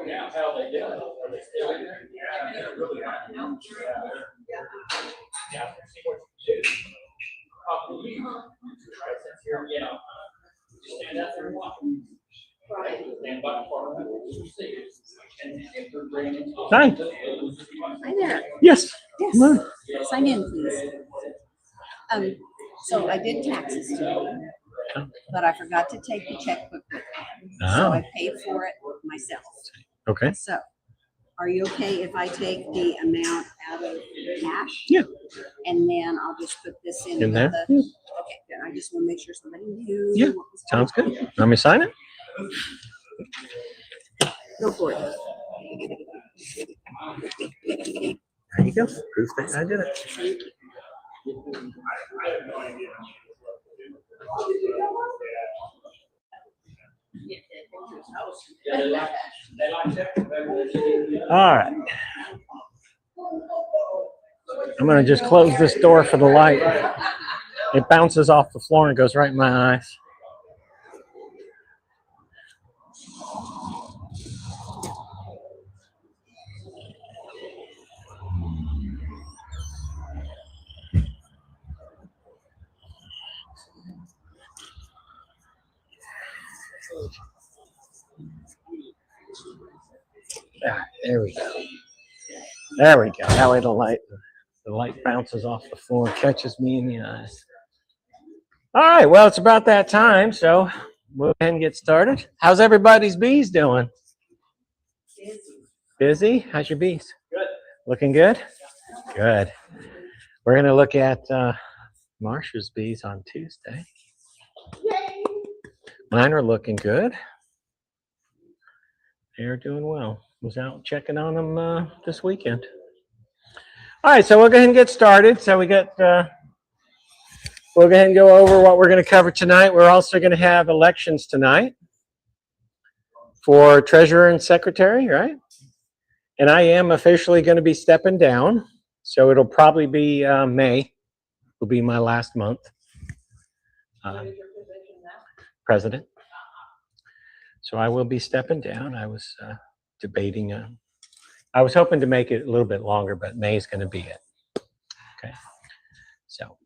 Now, how they do it? Are they still in there? Yeah, see what you do. Probably you. Yeah. Just stand out there and watch. Stand by the car. Hi. Hi there. Yes. Yes. Sign in, please. So I did taxes today, but I forgot to take the checkbook with me. So I paid for it myself. Okay. So are you okay if I take the amount out of cash? Yeah. And then I'll just put this in there? the, Yeah. okay, good. I just want to make sure somebody knew. Yeah. what was Sounds going good. Let me sign it. on. Go for it. There you go. Proof that I did it. Thank you. All right. I'm going to just close this door for the light. It bounces off the floor and goes right in my eyes. There we go. There we go. That way the light bounces off the floor, catches me in the eyes. All right. Well, it's about that time, so we'll go ahead and get started. How's everybody's bees doing? Busy? How's your bees? Good. Looking good? Good. We're going to look at Marsha's bees on Tuesday. Yay! Mine are looking good. They're doing well. Was out checking on them this weekend. All right, so we'll go ahead and get started. So we'll go ahead and go over what we're going to cover tonight. We're also going to have elections tonight for treasurer and secretary, right? And I am officially going to be stepping down. So it'll probably be May will be my last month. President. So I will be stepping down. I was debating. I was hoping to make it a little bit longer, but May is going to be it. Okay. So, all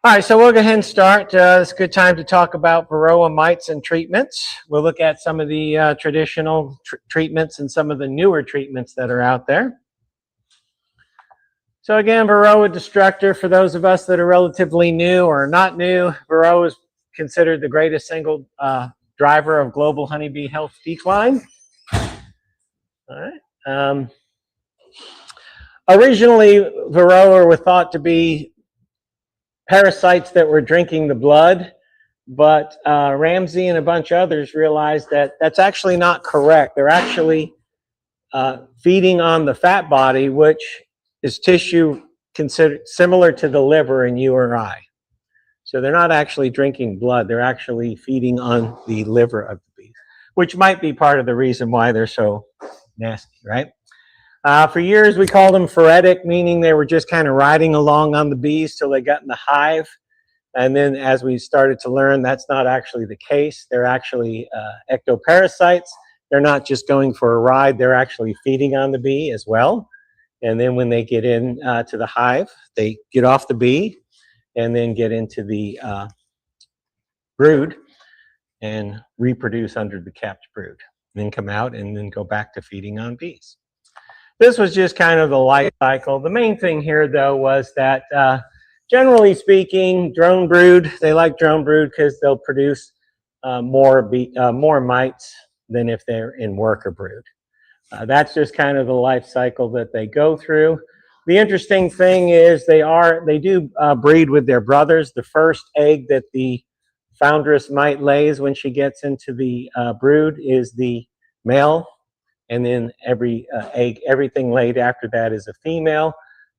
right. So we'll go ahead and start. It's a good time to talk about Varroa mites and treatments. We'll look at some of the traditional treatments and some of the newer treatments that are out there. So again, Varroa destructor, for those of us that are relatively new or not new, Varroa is considered the greatest single driver of global honeybee health decline. All right. Originally, Varroa were thought to be parasites that were drinking the blood, but Ramsey and a bunch of others realized that that's actually not correct. They're actually feeding on the fat body, which is tissue considered similar to the liver in you or I. So they're not actually drinking blood. They're actually feeding on the liver of the bees, which might be part of the reason why they're so nasty, right? For years, we called them phoretic, meaning they were just kind of riding along on the bees till they got in the hive. And then as we started to learn, that's not actually the case. They're actually ectoparasites. They're not just going for a ride. They're actually feeding on the bee as well. And then when they get in to the hive, they get off the bee and then get into the brood and reproduce under the capped brood. Then come out and then go back to feeding on bees. This was just kind of the life cycle. The main thing here, though, was that generally speaking, drone brood, they like drone brood because they'll produce more mites than if they're in worker brood. That's just kind of the life cycle that they go through. The interesting thing is they do breed with their brothers. The first egg that the foundress mite lays when she gets into the brood is the male, and then everything laid after that is a female,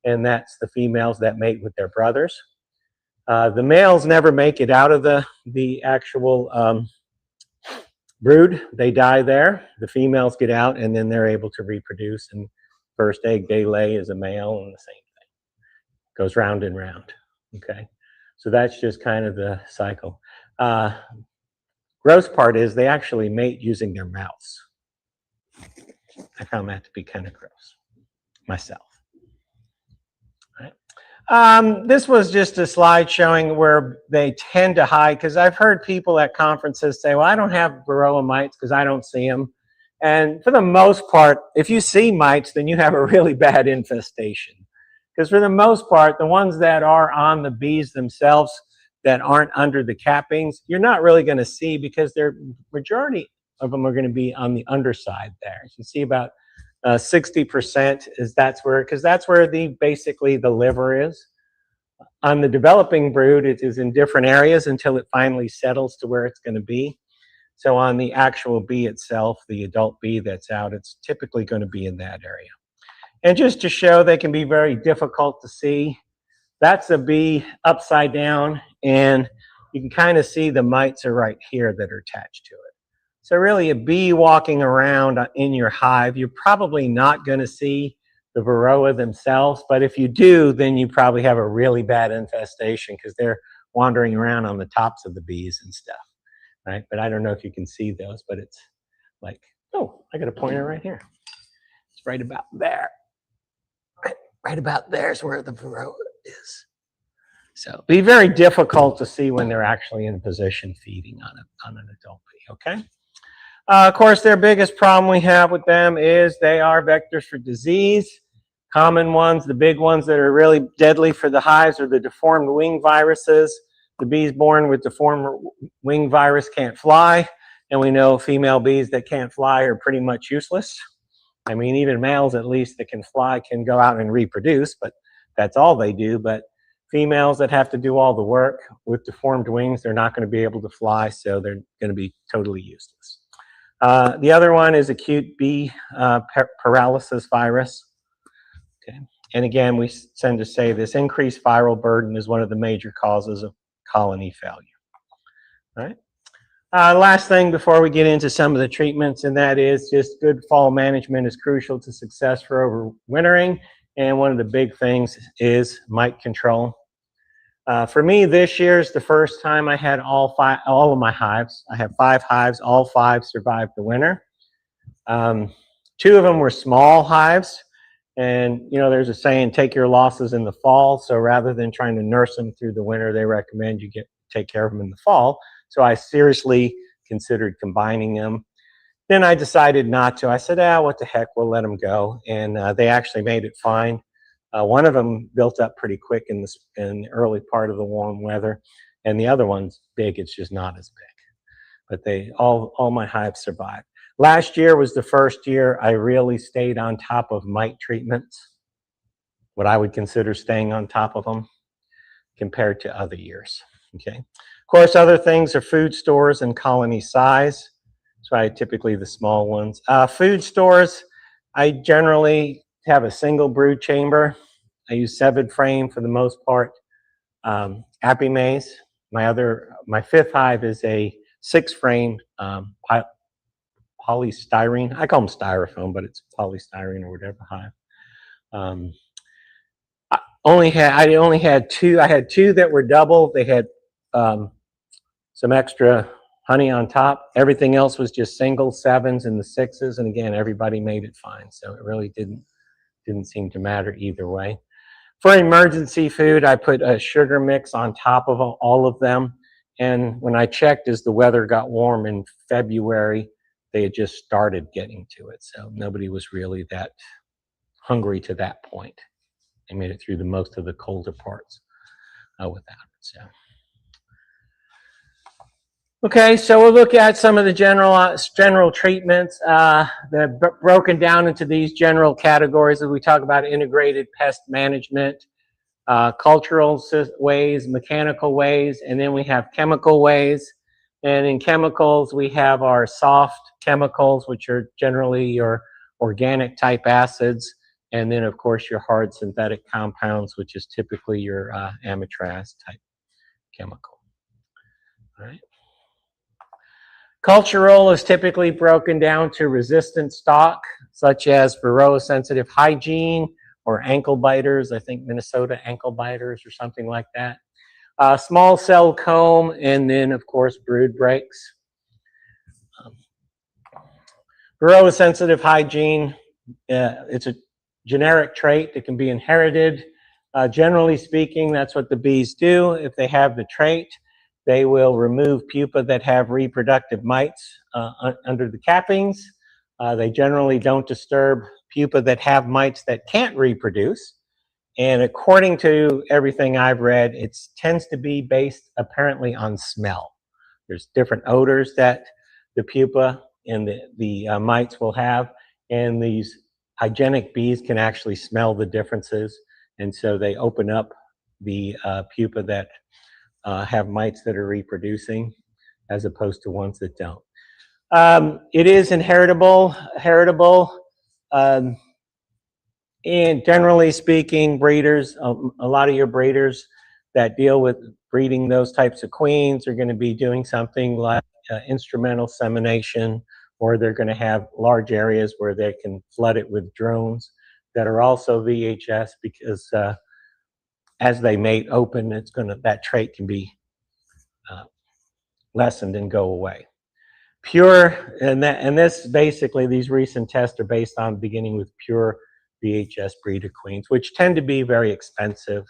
and that's the females that mate with their brothers. The males never make it out of the actual brood. They die there. The females get out, and then they're able to reproduce, and first egg they lay is a male, and the same thing goes round and round. Okay, So that's just kind of the cycle. Gross part is they actually mate using their mouths. I found that to be kind of gross myself. This was just a slide showing where they tend to hide, because I've heard people at conferences say, well, I don't have Varroa mites because I don't see them. And for the most part, if you see mites, then you have a really bad infestation. Because for the most part, the ones that are on the bees themselves that aren't under the cappings, you're not really going to see, because their majority of them are going to be on the underside there. You can see about 60% is because that's where basically the liver is. On the developing brood, it is in different areas until it finally settles to where it's going to be. So on the actual bee itself, the adult bee that's out, it's typically going to be in that area. And just to show, they can be very difficult to see. That's a bee upside down, and you can kind of see the mites are right here that are attached to it. So really, a bee walking around in your hive, you're probably not going to see the Varroa themselves, but if you do, then you probably have a really bad infestation, because they're wandering around on the tops of the bees and stuff, right? But I don't know if you can see those, but it's like, oh, I got a pointer right here. It's right about there. Right about there is where the Varroa is. So be very difficult to see when they're actually in position feeding on an adult bee, okay? Of course, their biggest problem we have with them is they are vectors for disease. Common ones, the big ones that are really deadly for the hives, are the deformed wing viruses. The bees born with deformed wing virus can't fly, and we know female bees that can't fly are pretty much useless. I mean, even males, at least, that can fly can go out and reproduce, but that's all they do. But females that have to do all the work with deformed wings, they're not going to be able to fly, so they're going to be totally useless. The other one is acute bee paralysis virus. Okay. And again, we tend to say this increased viral burden is one of the major causes of colony failure. All right. Last thing before we get into some of the treatments, and that is just good fall management is crucial to success for overwintering. And one of the big things is mite control. For me, this year is the first time I had all of my hives. I have 5 hives. All 5 survived the winter. 2 of them were small hives. And, you know, there's a saying, take your losses in the fall. So rather than trying to nurse them through the winter, they recommend you take care of them in the fall. So I seriously considered combining them. Then I decided not to. I said, what the heck, we'll let them go. And they actually made it fine. One of them built up pretty quick in the early part of the warm weather. And the other one's big, it's just not as big. But all my hives survived. Last year was the first year I really stayed on top of mite treatments, what I would consider staying on top of them compared to other years, okay? Of course, other things are food stores and colony size. So typically the small ones. Food stores, I generally have a single brood chamber. I use 7 frame for the most part. Happy Maze, my 5th hive is a 6 frame polystyrene. I call them styrofoam, but it's polystyrene or whatever hive. I only had 2. I had 2 that were double. They had some extra honey on top. Everything else was just single 7s and the 6s. And again, everybody made it fine. So it really didn't seem to matter either way. For emergency food, I put a sugar mix on top of all of them. And when I checked, as the weather got warm in February, they had just started getting to it. So nobody was really that hungry to that point. They made it through most of the colder parts without it. So. Okay, so we'll look at some of the general treatments. They're broken down into these general categories as we talk about integrated pest management, cultural ways, mechanical ways, and then we have chemical ways. And in chemicals, we have our soft chemicals, which are generally your organic type acids, and then of course your hard synthetic compounds, which is typically your amitraz type chemical. All right. Cultural is typically broken down to resistant stock, such as Varroa sensitive hygiene or ankle biters. I think Minnesota ankle biters or something like that. Small cell comb, and then, of course, brood breaks. Varroa sensitive hygiene, it's a generic trait that can be inherited. Generally speaking, that's what the bees do. If they have the trait, they will remove pupa that have reproductive mites under the cappings. They generally don't disturb pupa that have mites that can't reproduce. And according to everything I've read, it tends to be based apparently on smell. There's different odors that the pupa and the mites will have, and these hygienic bees can actually smell the differences, and so they open up the pupa that have mites that are reproducing as opposed to ones that don't. It is heritable, and generally speaking, breeders, a lot of your breeders that deal with breeding those types of queens are going to be doing something like instrumental insemination, or they're going to have large areas where they can flood it with drones that are also VHS, because as they mate open, that trait can be lessened and go away. Pure, and this basically, these recent tests are based on beginning with pure VHS breeder queens, which tend to be very expensive,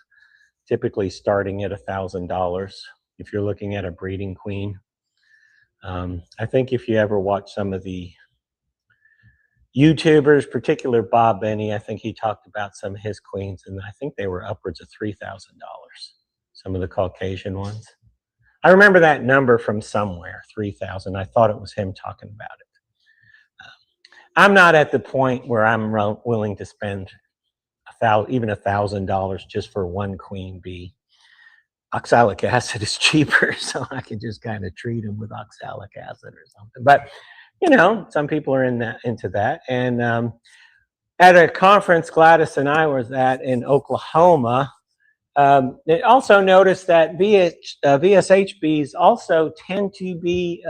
typically starting at $1,000 if you're looking at a breeding queen. I think if you ever watch some of the YouTubers, particular Bob Benny, I think he talked about some of his queens, and I think they were upwards of $3,000, some of the Caucasian ones. I remember that number from somewhere, 3,000. I thought it was him talking about it. I'm not at the point where I'm willing to spend even $1,000 just for one queen bee. Oxalic acid is cheaper, so I can just kind of treat them with oxalic acid or something. But you know, some people are into that. And at a conference Gladys and I was at in Oklahoma, they also noticed that VSH bees also tend to be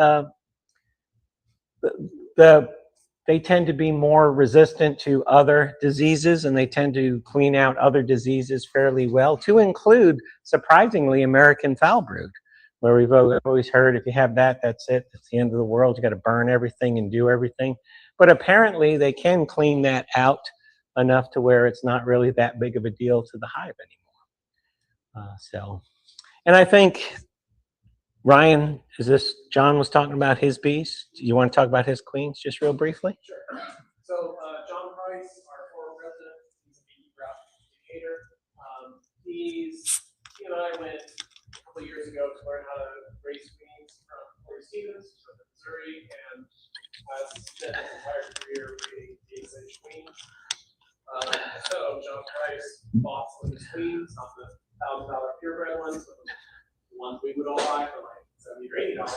they tend to be more resistant to other diseases, and they tend to clean out other diseases fairly well, to include, surprisingly, American foul brood, where we've always heard if you have that, that's it, it's the end of the world, you got to burn everything and do everything. But apparently they can clean that out enough to where it's not really that big of a deal to the hive anymore. And I think, Ryan, John was talking about his bees. Do you want to talk about his queens just real briefly? Sure. So John Price, our former president, he's a beekeeper out in Decatur. He and I went a couple of years ago to learn how to raise queens from Corey Stevens from Missouri, and has spent his entire career breeding VSH queens. So John Price bought some of his queens, not the $1,000 purebred ones, but the ones we would all buy for like $70 or $80,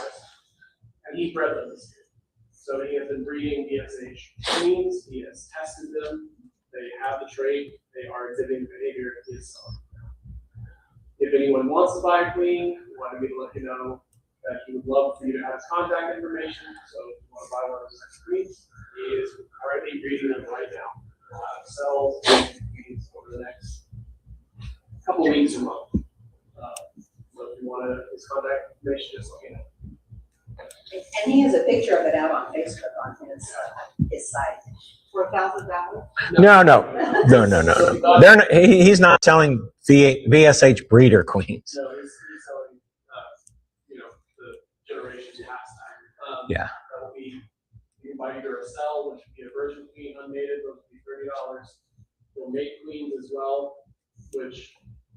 and he bred them this year. So he has been breeding VSH queens. He has tested them. They have the trait. They are exhibiting behavior he is selling. If anyone wants to buy a queen, we wanted me to let you know that he would love for you to have his contact information. So if you want to buy one of his next queens, he is already breeding them right now. Sells queens over the next couple of weeks or month. So if you want his contact information, just let me know. And he has a picture of it out on Facebook on his site. For $1,000? No. He's not selling VSH breeder queens. No, he's selling, the generations past that. Yeah. That will be, you can buy either a cell, which would be a virgin queen, unmated, those would be $30. They'll make queens as well, which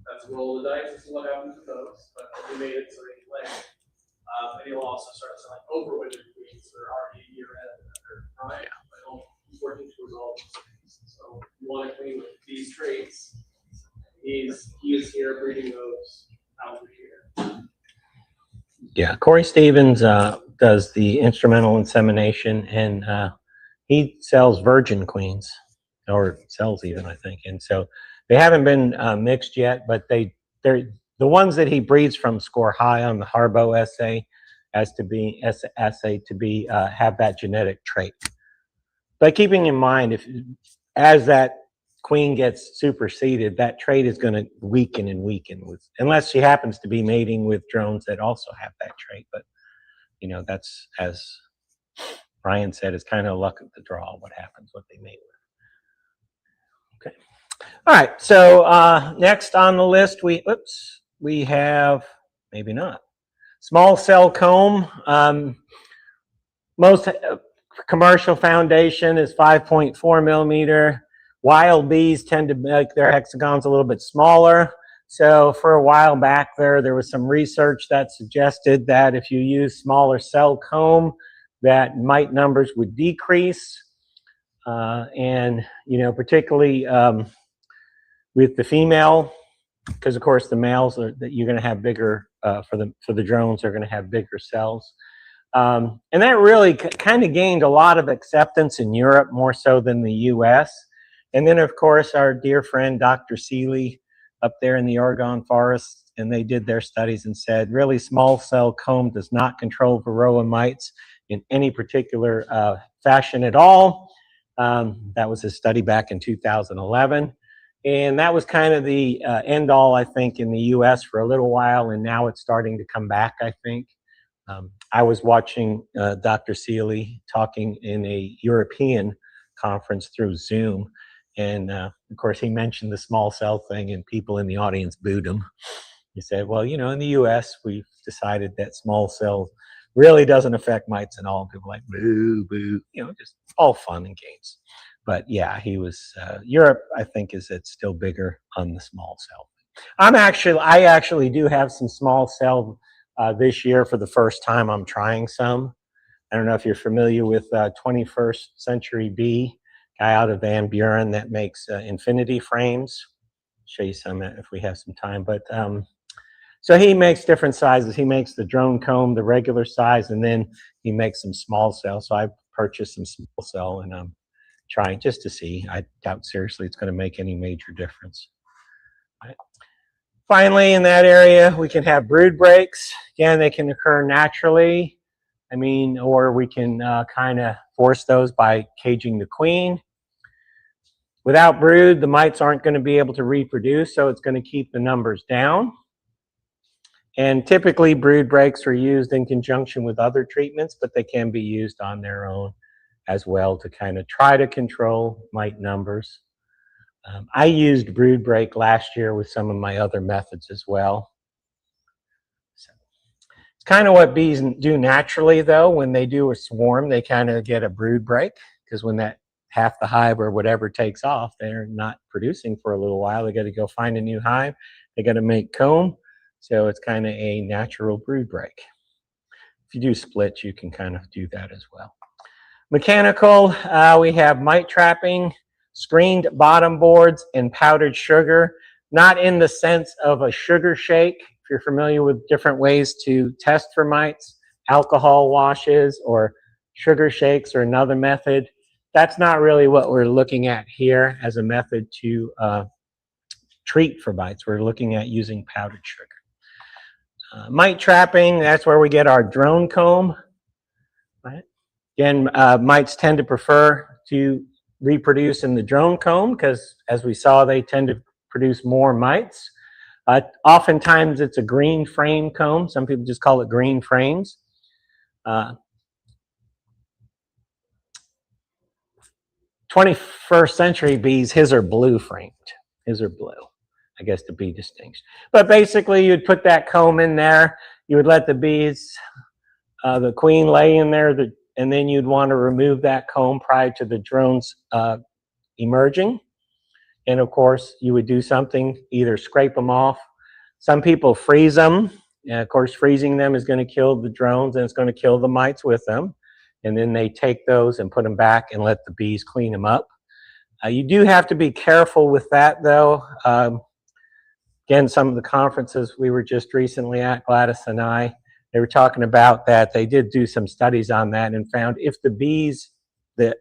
that's a roll of the dice to see what happens with those, but we made it so they can lay. And he'll also start selling overwintered queens that are already a year ahead of their prime. But he's working towards all these things. So if you want a queen with these traits, he is here breeding those out here. Yeah, Corey Stevens does the instrumental insemination, and he sells virgin queens, or sells even, I think. And so they haven't been mixed yet, but they're the ones that he breeds from score high on the Harbo assay have that genetic trait. But keeping in mind, as that queen gets superseded, that trait is going to weaken and weaken unless she happens to be mating with drones that also have that trait. But that's, as Brian said, it's kind of luck of the draw what happens, what they mate with. Okay. All right. So next on the list, we have, maybe not, small cell comb. Most commercial foundation is 5.4 millimeter. Wild bees tend to make their hexagons a little bit smaller. So for a while back there was some research that suggested that if you use smaller cell comb, that mite numbers would decrease. And, particularly with the female, because of course the males that you're going to have bigger, for the drones, are going to have bigger cells. And that really kind of gained a lot of acceptance in Europe, more so than the US. And then, of course, our dear friend, Dr. Seeley, up there in the Oregon forest, and they did their studies and said, really, small cell comb does not control Varroa mites in any particular fashion at all. That was a study back in 2011. And that was kind of the end all, I think, in the US for a little while, and now it's starting to come back, I think. I was watching Dr. Seeley talking in a European conference through Zoom. And of course, he mentioned the small cell thing, and people in the audience booed him. He said, well, in the US, we've decided that small cell really doesn't affect mites at all. And people are like, boo, boo, just all fun and games. But yeah, he was, Europe, I think, is it's still bigger on the small cell. I actually do have some small cell this year for the first time. I'm trying some. I don't know if you're familiar with 21st Century Bee, guy out of Van Buren that makes infinity frames. I'll show you some if we have some time. But so he makes different sizes. He makes the drone comb, the regular size, and then he makes some small cell. So I purchased some small cell, and I'm trying just to see. I doubt seriously it's going to make any major difference. Right. Finally, in that area, we can have brood breaks. Again, they can occur naturally. Or we can kind of force those by caging the queen. Without brood, the mites aren't going to be able to reproduce, so it's going to keep the numbers down. And typically, brood breaks are used in conjunction with other treatments, but they can be used on their own as well to kind of try to control mite numbers. I used brood break last year with some of my other methods as well. So it's kind of what bees do naturally, though. When they do a swarm, they kind of get a brood break, because when that half the hive or whatever takes off, they're not producing for a little while. They got to go find a new hive. They got to make comb. So it's kind of a natural brood break. If you do splits, you can kind of do that as well. Mechanical, we have mite trapping, screened bottom boards, and powdered sugar. Not in the sense of a sugar shake. If you're familiar with different ways to test for mites, alcohol washes or sugar shakes or another method, that's not really what we're looking at here as a method to treat for mites. We're looking at using powdered sugar. Mite trapping, that's where we get our drone comb. Right? Again, mites tend to prefer to reproduce in the drone comb because, as we saw, they tend to produce more mites. Oftentimes, it's a green frame comb. Some people just call it green frames. 21st century bees, his are blue framed. His are blue, I guess, to be distinct. But basically, you'd put that comb in there. You would let the bees, the queen lay in there, and then you'd want to remove that comb prior to the drones emerging. And of course, you would do something, either scrape them off. Some people freeze them. And of course, freezing them is going to kill the drones, and it's going to kill the mites with them. And then they take those and put them back and let the bees clean them up. You do have to be careful with that, though. Again, some of the conferences we were just recently at, Gladys and I, they were talking about that. They did do some studies on that and found if the bees, the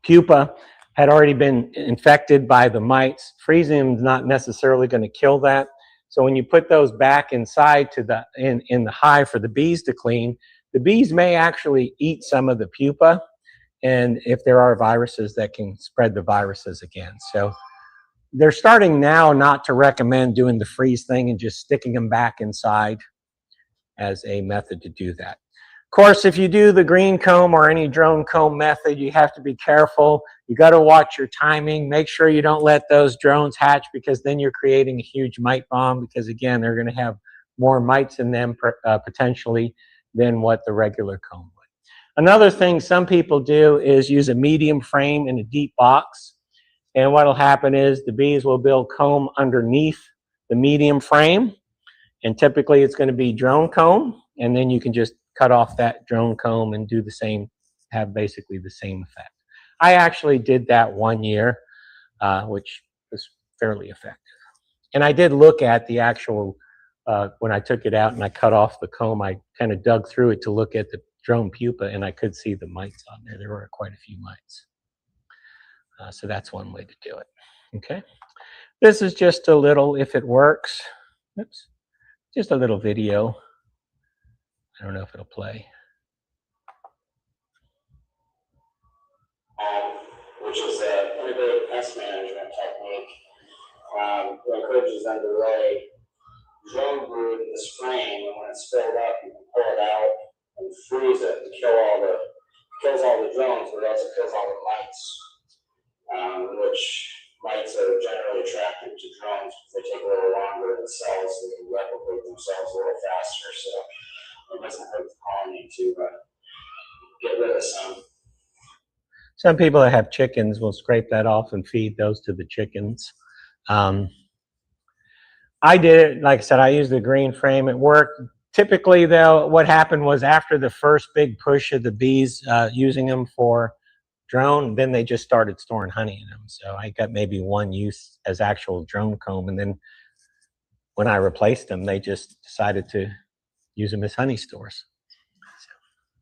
pupa had already been infected by the mites, freezing them is not necessarily going to kill that. So when you put those back inside to the in the hive for the bees to clean, the bees may actually eat some of the pupa, and if there are viruses that can spread the viruses again. So they're starting now not to recommend doing the freeze thing and just sticking them back inside as a method to do that. Of course, if you do the green comb or any drone comb method, you have to be careful. You got to watch your timing. Make sure you don't let those drones hatch, because then you're creating a huge mite bomb, because again, they're going to have more mites in them potentially than what the regular comb would. Another thing some people do is use a medium frame in a deep box. And what will happen is the bees will build comb underneath the medium frame. And typically it's going to be drone comb. And then you can just cut off that drone comb and do the same, have basically the same effect. I actually did that 1 year, which was fairly effective. And I did look at the actual, when I took it out and I cut off the comb, I kind of dug through it to look at the drone pupa, and I could see the mites on there. There were quite a few mites. So that's one way to do it. Okay. This is just a little, if it works, oops, just a little video. I don't know if it'll play. Which is an integrated pest management technique that encourages them to lay drone brood in this frame, and when it's filled up, you can pull it out and freeze it and kills all the drones, but it also kills all the mites. Which mites are generally attracted to drones because they take a little longer in the cells, so they can replicate themselves a little faster. So it doesn't hurt the colony to get rid of some. Some people that have chickens will scrape that off and feed those to the chickens. I did it, like I said, I used the green frame. It worked. Typically, though, what happened was after the first big push of the bees using them for drone, then they just started storing honey in them. So I got maybe one use as actual drone comb, and then when I replaced them, they just decided to use them as honey stores.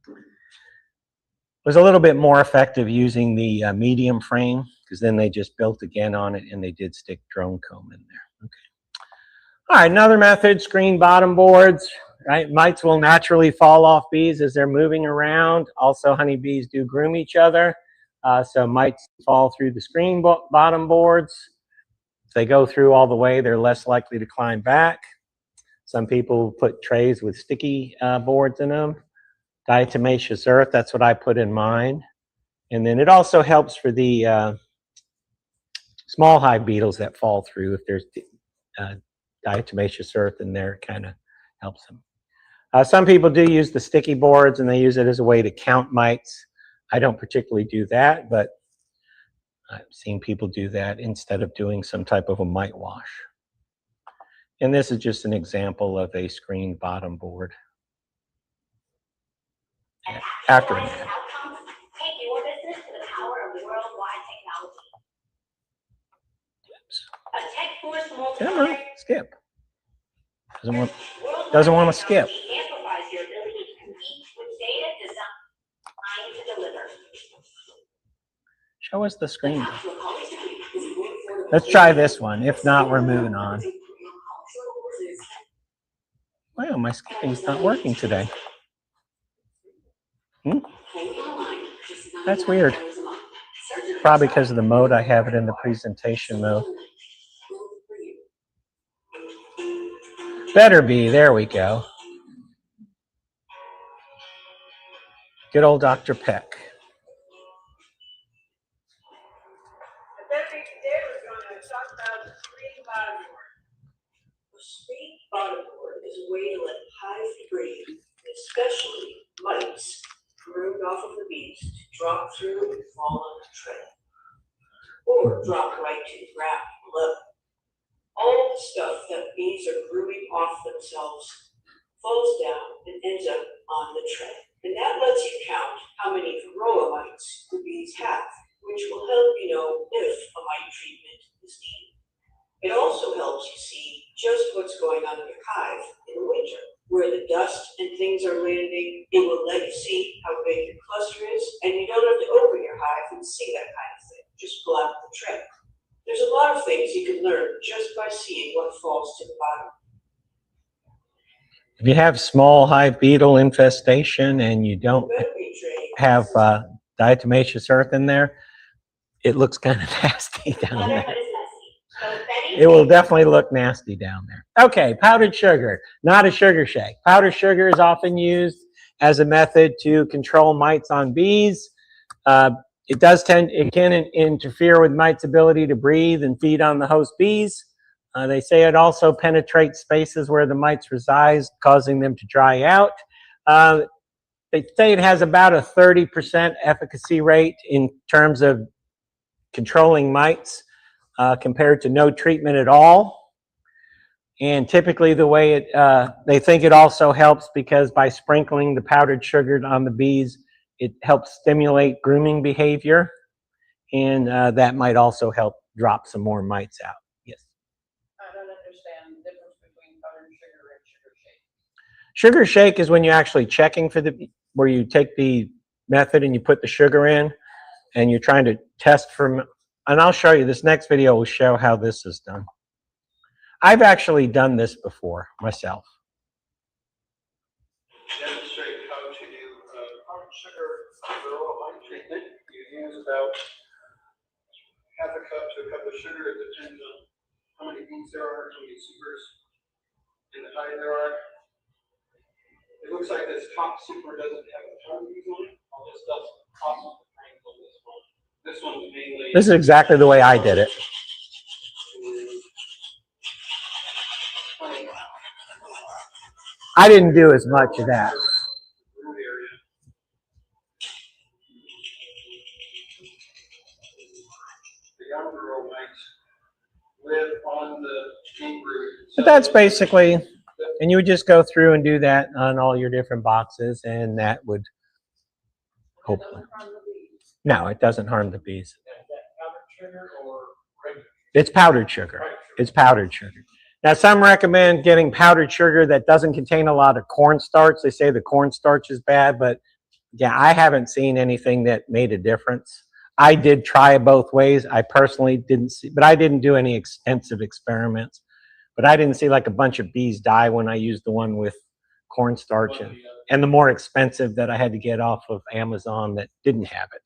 So it was a little bit more effective using the medium frame, because then they just built again on it and they did stick drone comb in there. Okay. All right, another method, screen bottom boards. Right, mites will naturally fall off bees as they're moving around. Also, honeybees do groom each other. So mites fall through the screen bottom boards. If they go through all the way, they're less likely to climb back. Some people put trays with sticky boards in them. Diatomaceous earth, that's what I put in mine. And then it also helps for the small hive beetles that fall through. If there's diatomaceous earth in there, it kind of helps them. Some people do use the sticky boards, and they use it as a way to count mites. I don't particularly do that, but I've seen people do that instead of doing some type of a mite wash. And this is just an example of a screen bottom board. After an ad. Take your business to the power of worldwide technology. A tech force multiplier. Come on, skip. Doesn't want to skip. Amplifies your ability to compete with data designed to deliver. Show us the screen. Let's try this one. If not, we're moving on. Wow, my skipping's not working today. That's weird. Probably because of the mode I have it in the presentation mode. Better be. There we go. Good old Dr. Peck. Today we're going to talk about the screen bottom board. A screen bottom board is a way to let hive debris, especially mites, groomed off of the bees, to drop through and fall on the tray, or drop right to the ground below. All the stuff that bees are grooming off themselves falls down and ends up on the tray. And that lets you count how many Varroa mites the bees have, which will help you know if a mite treatment is needed. It also helps you see just what's going on in your hive in the winter, where the dust and things are landing. It will let you see how big your cluster is, and you don't have to open your hive and see that kind of thing. Just pull out the tray. There's a lot of things you can learn just by seeing what falls to the bottom. If you have small hive beetle infestation and you don't have diatomaceous earth in there, it looks kind of nasty down there. Motherhood is messy. So Betty. It will definitely look nasty down there. Okay, powdered sugar, not a sugar shake. Powdered sugar is often used as a method to control mites on bees. It can interfere with mites' ability to breathe and feed on the host bees. They say it also penetrates spaces where the mites reside, causing them to dry out. They say it has about a 30% efficacy rate in terms of controlling mites compared to no treatment at all. And typically the way they think it also helps because by sprinkling the powdered sugar on the bees, it helps stimulate grooming behavior, and that might also help drop some more mites out. Yes. I don't understand the difference between powdered sugar and sugar shake. Sugar shake is when you're actually checking for where you take the method and you put the sugar in, and you're trying to test for, and I'll show you, this next video will show how this is done. I've actually done this before myself. Demonstrate how to do powdered sugar Varroa mite treatment. You use about half a cup to a cup of sugar. It depends on how many beans there are, how many supers in the hive there are. It looks like this top super doesn't have a ton of bees on it. All this stuff's possible to crank on this one. This one's mainly. This is exactly the way I did it. I didn't do as much of that. The young Varroa mites live on the bean root. But that's basically, and you would just go through and do that on all your different boxes, and that would hopefully. No, it doesn't harm the bees. Is that powdered sugar or regular? It's powdered sugar. It's powdered sugar. Now, some recommend getting powdered sugar that doesn't contain a lot of cornstarch. They say the cornstarch is bad, but yeah, I haven't seen anything that made a difference. I did try it both ways. I personally didn't see, but I didn't do any extensive experiments. But I didn't see like a bunch of bees die when I used the one with cornstarch and the more expensive that I had to get off of Amazon that didn't have it.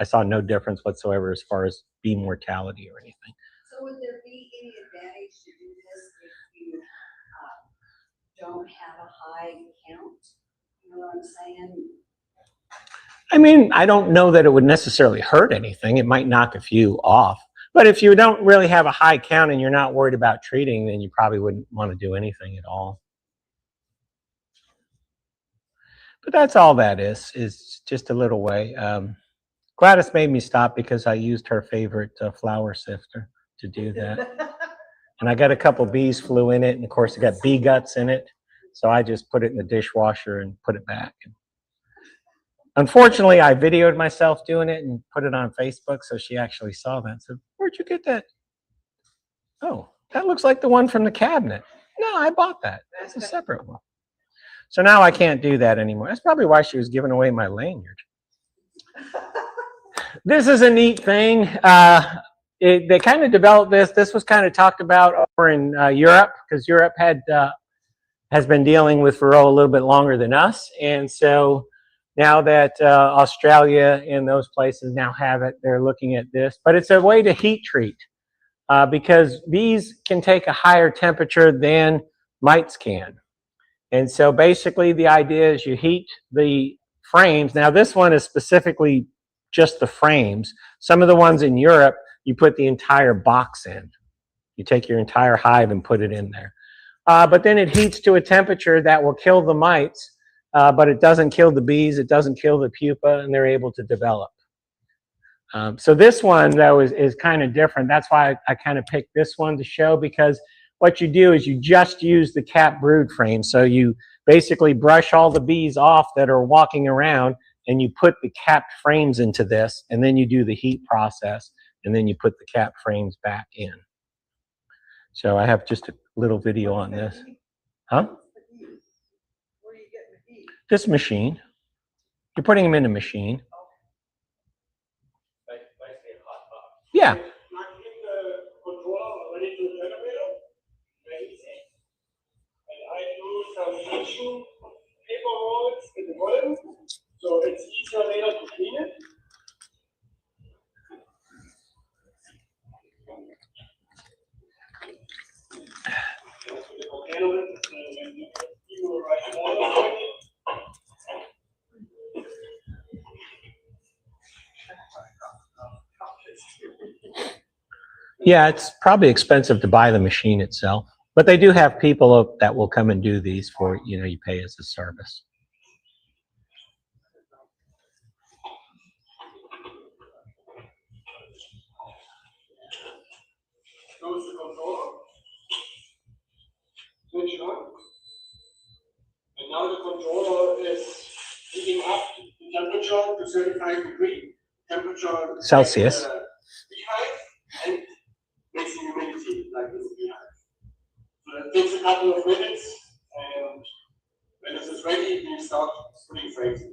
I saw no difference whatsoever as far as bee mortality or anything. So would there be any advantage to do this if you don't have a high count? You know what I'm saying? I mean, I don't know that it would necessarily hurt anything. It might knock a few off. But if you don't really have a high count and you're not worried about treating, then you probably wouldn't want to do anything at all. But that's all that is just a little way. Gladys made me stop because I used her favorite flour sifter to do that. And I got a couple bees flew in it, and of course it got bee guts in it. So I just put it in the dishwasher and put it back. Unfortunately, I videoed myself doing it and put it on Facebook, so she actually saw that. So, where'd you get that? Oh, that looks like the one from the cabinet. No, I bought that. That's a separate one. So now I can't do that anymore. That's probably why she was giving away my lanyard. This is a neat thing. They kind of developed this. This was kind of talked about over in Europe, because Europe has been dealing with Varroa a little bit longer than us. And so now that Australia and those places now have it, they're looking at this. But it's a way to heat treat because bees can take a higher temperature than mites can. And so basically the idea is you heat the frames. Now this one is specifically just the frames. Some of the ones in Europe, you put the entire box in. You take your entire hive and put it in there. But then it heats to a temperature that will kill the mites, but it doesn't kill the bees, it doesn't kill the pupa, and they're able to develop. So this one, though, is kind of different. That's why I kind of picked this one to show, because what you do is you just use the cap brood frame. So you basically brush all the bees off that are walking around, and you put the capped frames into this, and then you do the heat process, and then you put the capped frames back in. So I have just a little video on this. Huh? Where are you getting the heat? This machine. You're putting them in a machine. Basically a hot box. Yeah. Not keep the controller ready to the generator. Very easy. And I do some tissue paper rolls in the bottom, so it's easier later to clean it. Yeah, it's probably expensive to buy the machine itself, but they do have people that will come and do these for, you know, you pay as a service. Goes to controller. Switch it on. And now the controller is heating up the temperature to 35 degrees. Temperature Celsius. Beehive and makes the humidity like this beehive. So that takes a couple of minutes, and when this is ready, we start putting frames in.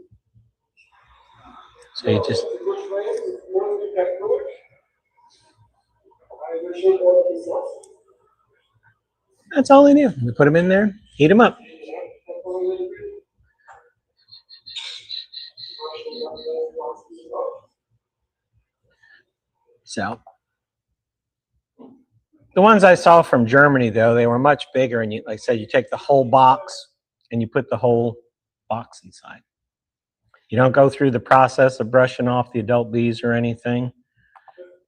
So you just. The good frame is mostly kept good. I will show all of these off. That's all they do. We put them in there, heat them up. So the ones I saw from Germany, though, they were much bigger, and you, like I said, you take the whole box and you put the whole box inside. You don't go through the process of brushing off the adult bees or anything.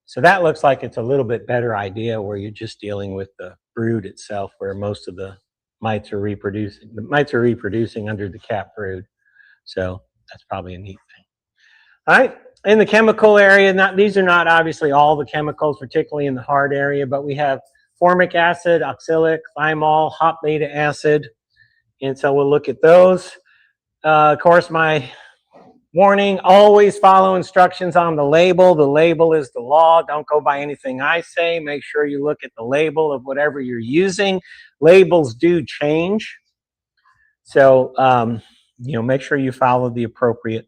So that looks like it's a little bit better idea, where you're just dealing with the brood itself, where most of the mites are reproducing. The mites are reproducing under the cap brood. So that's probably a neat thing. All right. In the chemical area, these are not obviously all the chemicals, particularly in the hard area, but we have formic acid, oxalic, thymol, hop beta acid. And so we'll look at those. Of course, my warning, always follow instructions on the label. The label is the law. Don't go by anything I say. Make sure you look at the label of whatever you're using. Labels do change. So, you know, make sure you follow the appropriate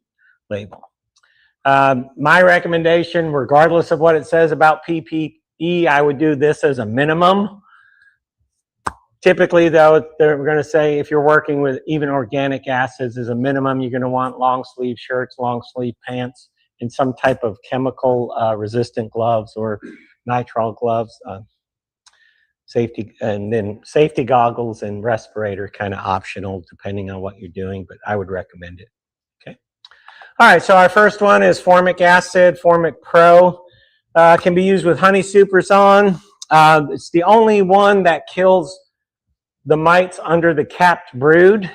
label. My recommendation, regardless of what it says about PPE, I would do this as a minimum. Typically, though, they're going to say if you're working with even organic acids as a minimum, you're going to want long sleeve shirts, long sleeve pants, and some type of chemical resistant gloves or nitrile gloves. Safety, and then safety goggles and respirator, kind of optional depending on what you're doing, but I would recommend it. Okay. All right, so our first one is formic acid, Formic Pro. Can be used with honey supers on. It's the only one that kills the mites under the capped brood.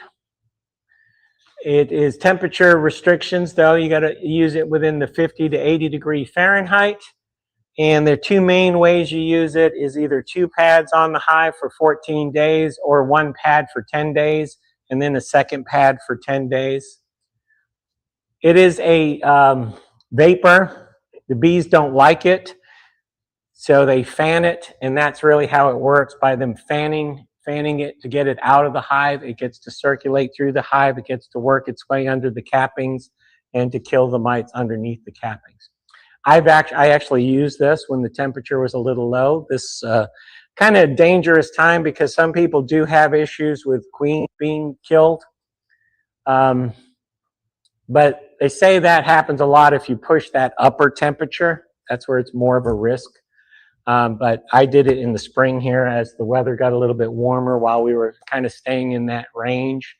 It is temperature restrictions, though. You got to use it within the 50 to 80 degree Fahrenheit. And the two main ways you use it is either 2 pads on the hive for 14 days or 1 pad for 10 days and then a second pad for 10 days. It is a vapor. The bees don't like it, so they fan it, and that's really how it works. By them fanning it to get it out of the hive, it gets to circulate through the hive, it gets to work its way under the cappings and to kill the mites underneath the cappings. I actually used this when the temperature was a little low. This kind of dangerous time because some people do have issues with queens being killed. But they say that happens a lot if you push that upper temperature. That's where it's more of a risk. But I did it in the spring here as the weather got a little bit warmer while we were kind of staying in that range.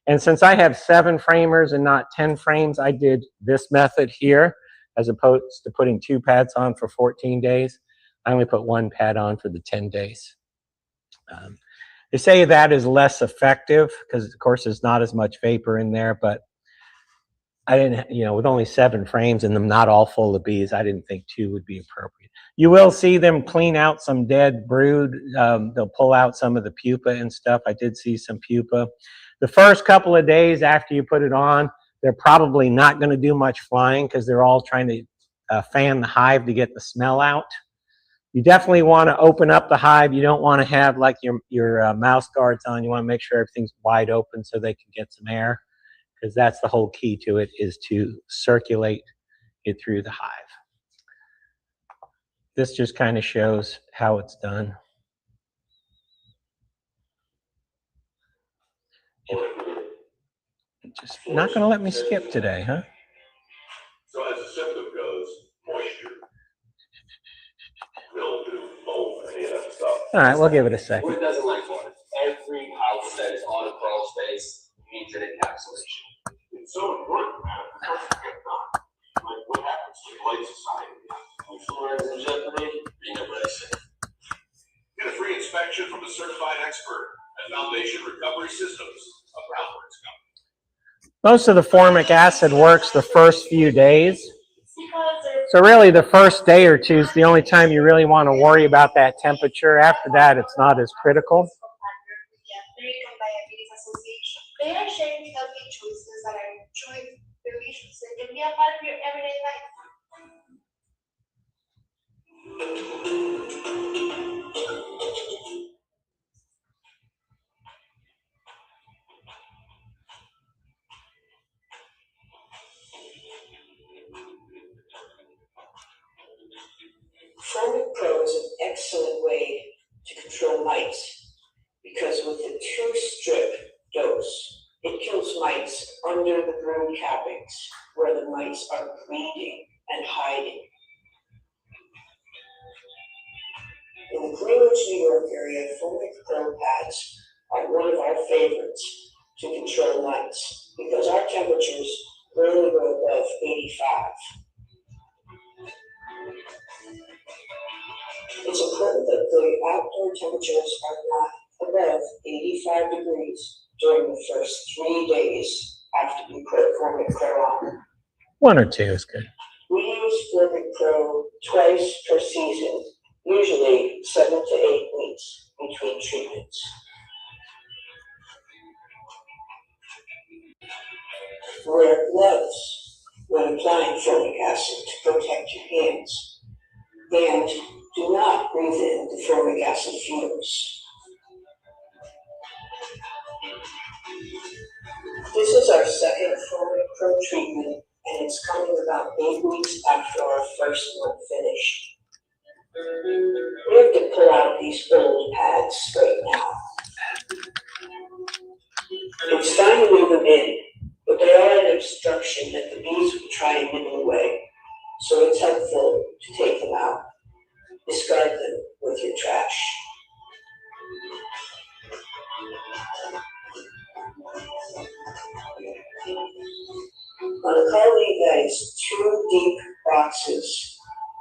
And since I have 7 framers and not 10 frames, I did this method here as opposed to putting 2 pads on for 14 days. I only put 1 pad on for the 10 days. They say that is less effective because, of course, there's not as much vapor in there, but I didn't, you know, with only 7 frames and them not all full of bees, I didn't think 2 would be appropriate. You will see them clean out some dead brood. They'll pull out some of the pupa and stuff. I did see some pupa. The first couple of days after you put it on, they're probably not going to do much flying because they're all trying to fan the hive to get the smell out. You definitely want to open up the hive. You don't want to have like your mouse guards on. You want to make sure everything's wide open so they can get some air, because that's the whole key to it, is to circulate it through the hive. This just kind of shows how it's done. Just not going to let me skip today, huh? So as the symptom goes, moisture, mildew, mold, any of that stuff. All right, we'll give it a second. Wood doesn't like water. Every house that is on a crawl space needs an encapsulation. It's so important, man, because you get done. Like, what happens to light society? Influenza in jeopardy, being a resident. expert at Foundation Recovery Systems, a Groundworks company. Most of the formic acid works the first few days. So really the first day or two is the only time you really want to worry about that temperature. After that, it's not as critical. They are sharing healthy choices that are truly delicious and can be a part of your everyday life. Formic Pro is an excellent way to control mites because with the 2-strip dose, it kills mites under the brood cappings where the mites are breeding and hiding. In the Greenwich, New York area, Formic Pro pads are one of our favorites to control mites because our temperatures rarely go above 85. It's important that the outdoor temperatures are not above 85 degrees during the first 3 days after you put Formic Pro on. 1 or 2 is good. We use Formic Pro twice per season, usually 7 to 8 weeks between treatments. Wear gloves when applying formic acid to protect your hands, and do not breathe in the formic acid fumes. This is our second Formic Pro treatment, and it's coming about 8 weeks after our first one finished. We have to pull out these old pads right now. It's fine to leave them in, but they are an obstruction that the bees will try and nibble away, so it's helpful to take them out. Discard them with your trash. On a colony that is 2 deep boxes,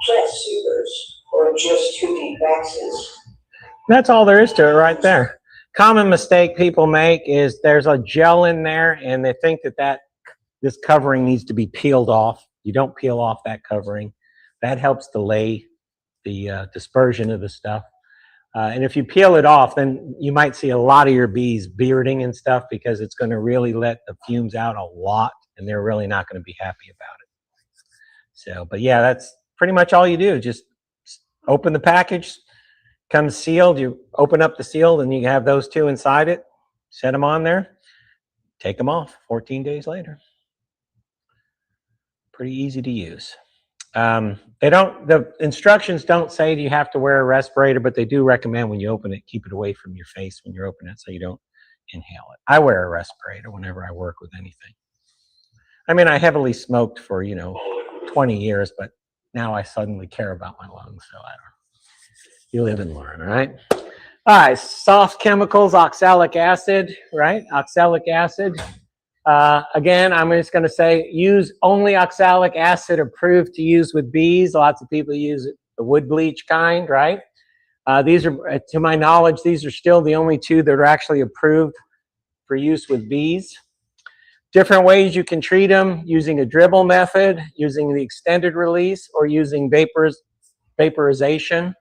plus supers, or just 2 deep boxes. That's all there is to it right there. Common mistake people make is there's a gel in there and they think that this covering needs to be peeled off. You don't peel off that covering. That helps delay the dispersion of the stuff. And if you peel it off, then you might see a lot of your bees bearding and stuff because it's going to really let the fumes out a lot and they're really not going to be happy about it. So, but yeah, that's pretty much all you do. Just open the package, comes sealed, you open up the seal and you have those 2 inside it, set them on there, take them off 14 days later. Pretty easy to use. The instructions don't say you have to wear a respirator, but they do recommend when you open it, keep it away from your face when you're opening it so you don't inhale it. I wear a respirator whenever I work with anything. I mean, I heavily smoked for, 20 years, but now I suddenly care about my lungs, so I don't know. You live and learn, all right? All right, soft chemicals, oxalic acid, right? Oxalic acid. Again, I'm just going to say use only oxalic acid approved to use with bees. Lots of people use the wood bleach kind, right? These are, to my knowledge, these are still the only 2 that are actually approved for use with bees. Different ways you can treat them: using a dribble method, using the extended release, or using vaporization.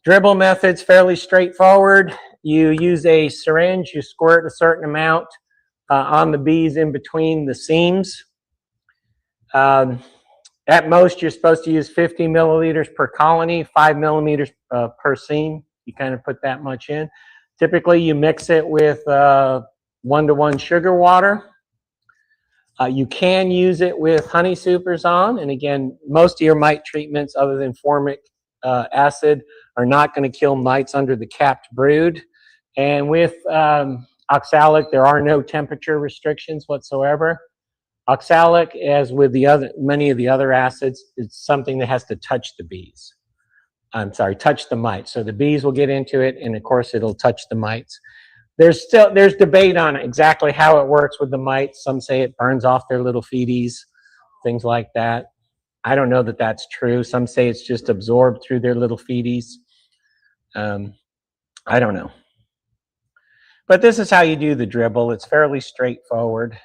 Dribble method's fairly straightforward. You use a syringe, you squirt a certain amount on the bees in between the seams. At most, you're supposed to use 50 milliliters per colony, 5 millimeters per seam. You kind of put that much in. Typically, you mix it with 1-to-1 sugar water. You can use it with honey supers on. And again, most of your mite treatments other than formic acid are not going to kill mites under the capped brood. And with oxalic, there are no temperature restrictions whatsoever. Oxalic, as with many of the other acids, it's something that has to touch the bees. Touch the mites. So the bees will get into it, and of course, it'll touch the mites. There's debate on exactly how it works with the mites. Some say it burns off their little feeties, things like that. I don't know that that's true. Some say it's just absorbed through their little feeties. I don't know. But this is how you do the dribble. It's fairly straightforward,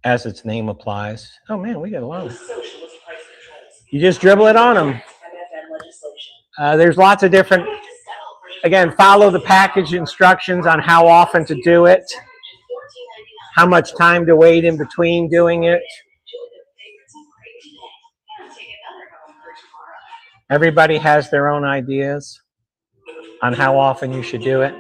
as its name applies. Oh man, we got a lot of. Socialist price controls. You just dribble it on them. MFN legislation. There's lots of different. Again, follow the package instructions on how often to do it, how much time to wait in between doing it. Everybody has their own ideas on how often you should do it.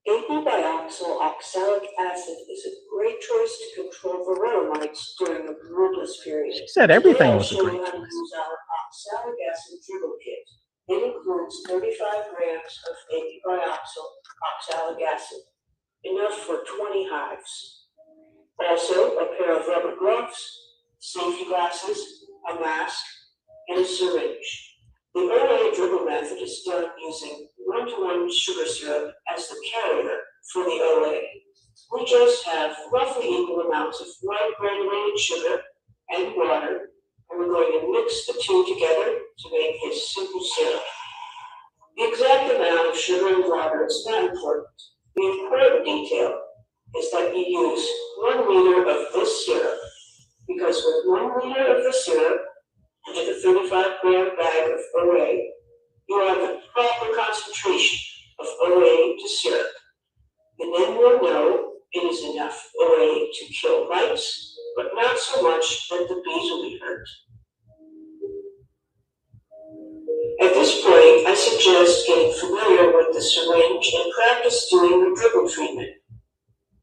Apibioxyl oxalic acid is a great choice to control Varroa mites during the broodless period. She said everything was a great Today I'll show you how to choice. use our oxalic acid dribble kit. It includes 35 grams of apibioxyl oxalic acid, enough for 20 hives. Also, a pair of rubber gloves, safety glasses, a mask, and a syringe. The OA dribble method is done using 1-to-1 sugar syrup as the carrier for the OA. We just have roughly equal amounts of white granulated sugar and water, and we're going to mix the two together to make this simple syrup. The exact amount of sugar and water is not important. The important detail is that you use 1 liter of this syrup, because with 1 liter of the syrup, and a 35-gram bag of OA, you have the proper concentration of OA to syrup. And then we'll know it is enough OA to kill mites, but not so much that the bees will be hurt. At this point, I suggest getting familiar with the syringe and practice doing the dribble treatment.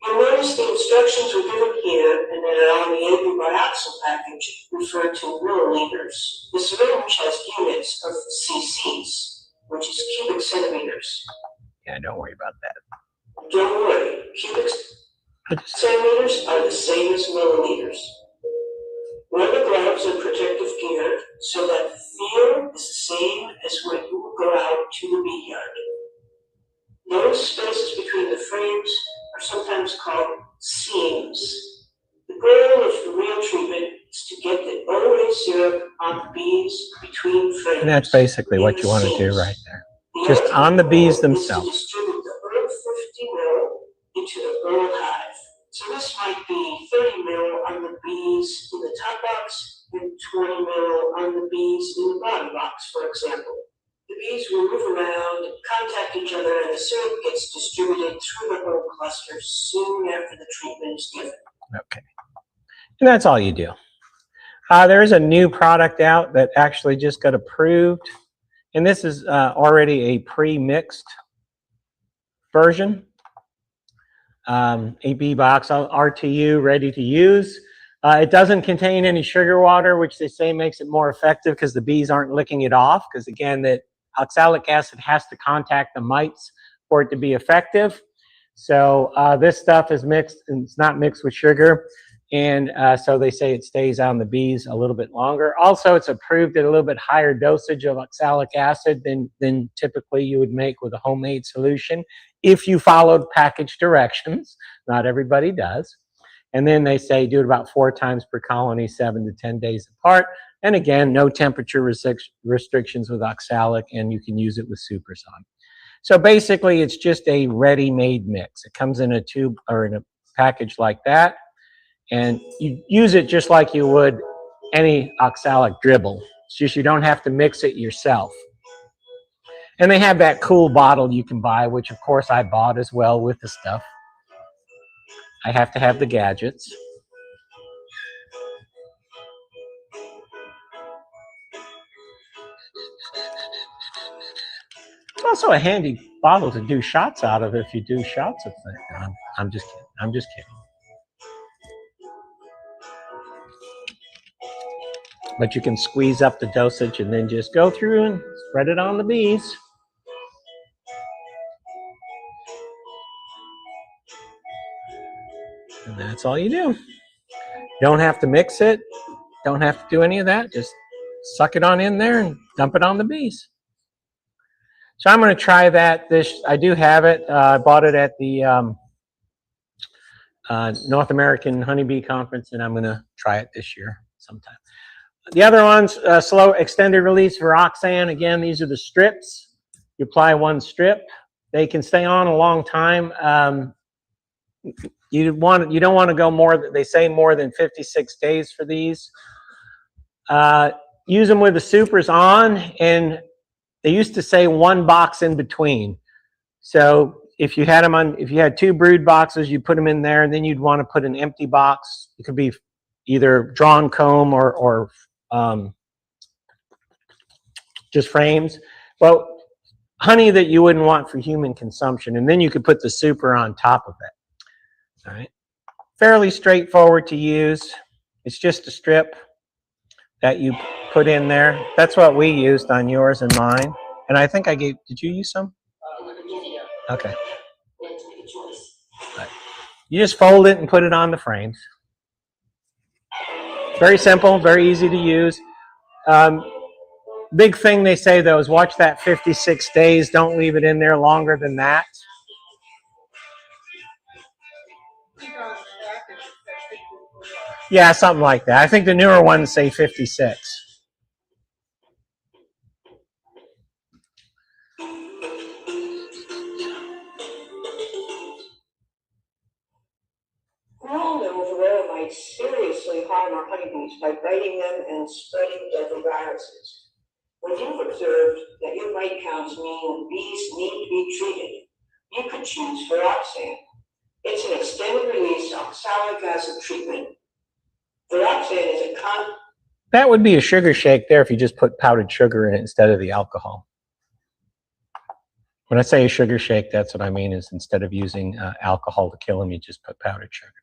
You'll notice the instructions were given here and that are on the apibioxyl package refer to milliliters. The syringe has units of cc's, which is cubic centimeters. Yeah, don't worry about that. Don't worry, cubic centimeters are the same as milliliters. Wear the gloves and protective gear so that the feel is the same as when you will go out to the bee yard. Those spaces between the frames are sometimes called seams. The goal of the real treatment is to get the OA syrup on the bees between frames. And that's basically what you want to do right there. Just on the bees themselves. Is to distribute the earth 50 mil into the earth hive. So this might be 30 mil on the bees in the top box and 20 mil on the bees in the bottom box, for example. The bees will move around and contact each other, and the syrup gets distributed through the whole cluster soon after the treatment is given. Okay. And that's all you do. There is a new product out that actually just got approved. And this is already a pre-mixed version. AB box RTU, ready to use. It doesn't contain any sugar water, which they say makes it more effective because the bees aren't licking it off. Because again, that oxalic acid has to contact the mites for it to be effective. So this stuff is mixed, and it's not mixed with sugar. And so they say it stays on the bees a little bit longer. Also, it's approved at a little bit higher dosage of oxalic acid than typically you would make with a homemade solution if you followed package directions. Not everybody does. And then they say do it about 4 times per colony, 7 to 10 days apart. And again, no temperature restrictions with oxalic, and you can use it with Superson. So basically, it's just a ready-made mix. It comes in a tube or in a package like that. And you use it just like you would any oxalic dribble. It's just you don't have to mix it yourself. And they have that cool bottle you can buy, which of course I bought as well with the stuff. I have to have the gadgets. It's also a handy bottle to do shots out of if you do shots of things. I'm just kidding. I'm just kidding. But you can squeeze up the dosage and then just go through and spread it on the bees. And that's all you do. Don't have to mix it. Don't have to do any of that. Just suck it on in there and dump it on the bees. So I'm going to try that. I do have it. I bought it at the North American Honeybee Conference, and I'm going to try it this year sometime. The other ones, slow extended release Varroxan. Again, these are the strips. You apply one strip. They can stay on a long time. You don't want to go more. They say more than 56 days for these. Use them with the supers on, and they used to say one box in between. So if you had them on, if you had 2 brood boxes, you put them in there, and then you'd want to put an empty box. It could be either drawn comb or just frames. But honey that you wouldn't want for human consumption, and then you could put the super on top of it. All right, fairly straightforward to use. It's just a strip that you put in there. That's what we used on yours and mine. And I think I gave, did you use some? Okay. Right. You just fold it and put it on the frames. Very simple, very easy to use. Big thing they say though is watch that 56 days. Don't leave it in there longer than that. Yeah, something like that. I think the newer ones say 56. We all know Varroa might seriously harm our honeybees by biting them and spreading deadly viruses. When you've observed that your mite counts mean bees need to be treated, you could choose Varroxan. It's an extended release oxalic acid treatment. Varroxan is a That would be a sugar shake there if you just put powdered sugar in it instead of the alcohol. When I say a sugar shake, that's what I mean is instead of using alcohol to kill them, you just put powdered sugar.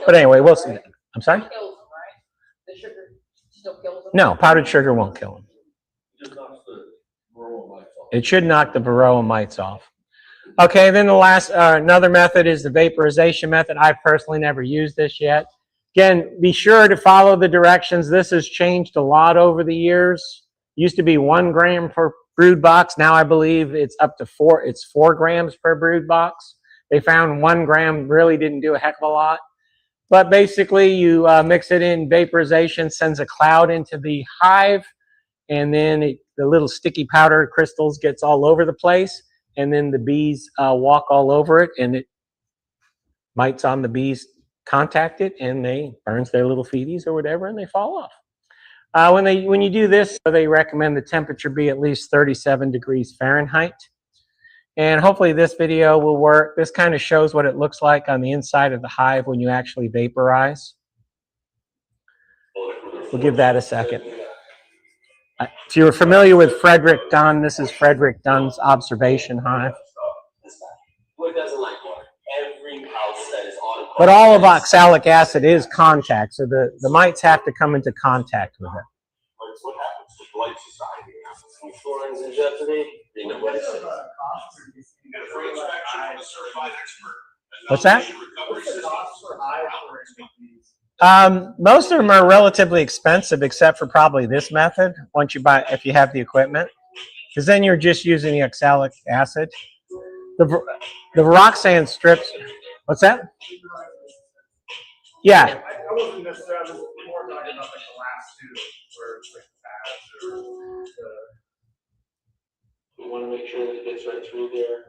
But anyway, we'll see. I'm sorry? Kills them, right? The sugar still kills them? No, powdered sugar won't kill them. It should knock the Varroa mites off. Okay, then the last, another method is the vaporization method. I've personally never used this yet. Again, be sure to follow the directions. This has changed a lot over the years. Used to be 1 gram per brood box. Now I believe it's up to 4. It's 4 grams per brood box. They found 1 gram really didn't do a heck of a lot. But basically, you mix it in. Vaporization sends a cloud into the hive, and then the little sticky powder crystals gets all over the place, and then the bees walk all over it, and it mites on the bees contact it, and they burns their little feeties or whatever, and they fall off. When you do this, they recommend the temperature be at least 37 degrees Fahrenheit. And hopefully this video will work. This kind of shows what it looks like on the inside of the hive when you actually vaporize. We'll give that a second. If you're familiar with Frederick Dunn, this is Frederick Dunn's observation hive. Who doesn't like water? Every house that is on. But all of oxalic acid is contact, so the mites have to come into contact with it. What happens to polite society? Some thorns in jeopardy? You know what it says. And free inspection from a certified expert. What's that? Recovery systems. Most of them are relatively expensive, except for probably this method. Once you buy, if you have the equipment, because then you're just using the oxalic acid. The Varroxan strips. What's that? Yeah. I wasn't necessarily, I was more talking about like the last 2, where it's like pads or We want to make sure that it gets right through there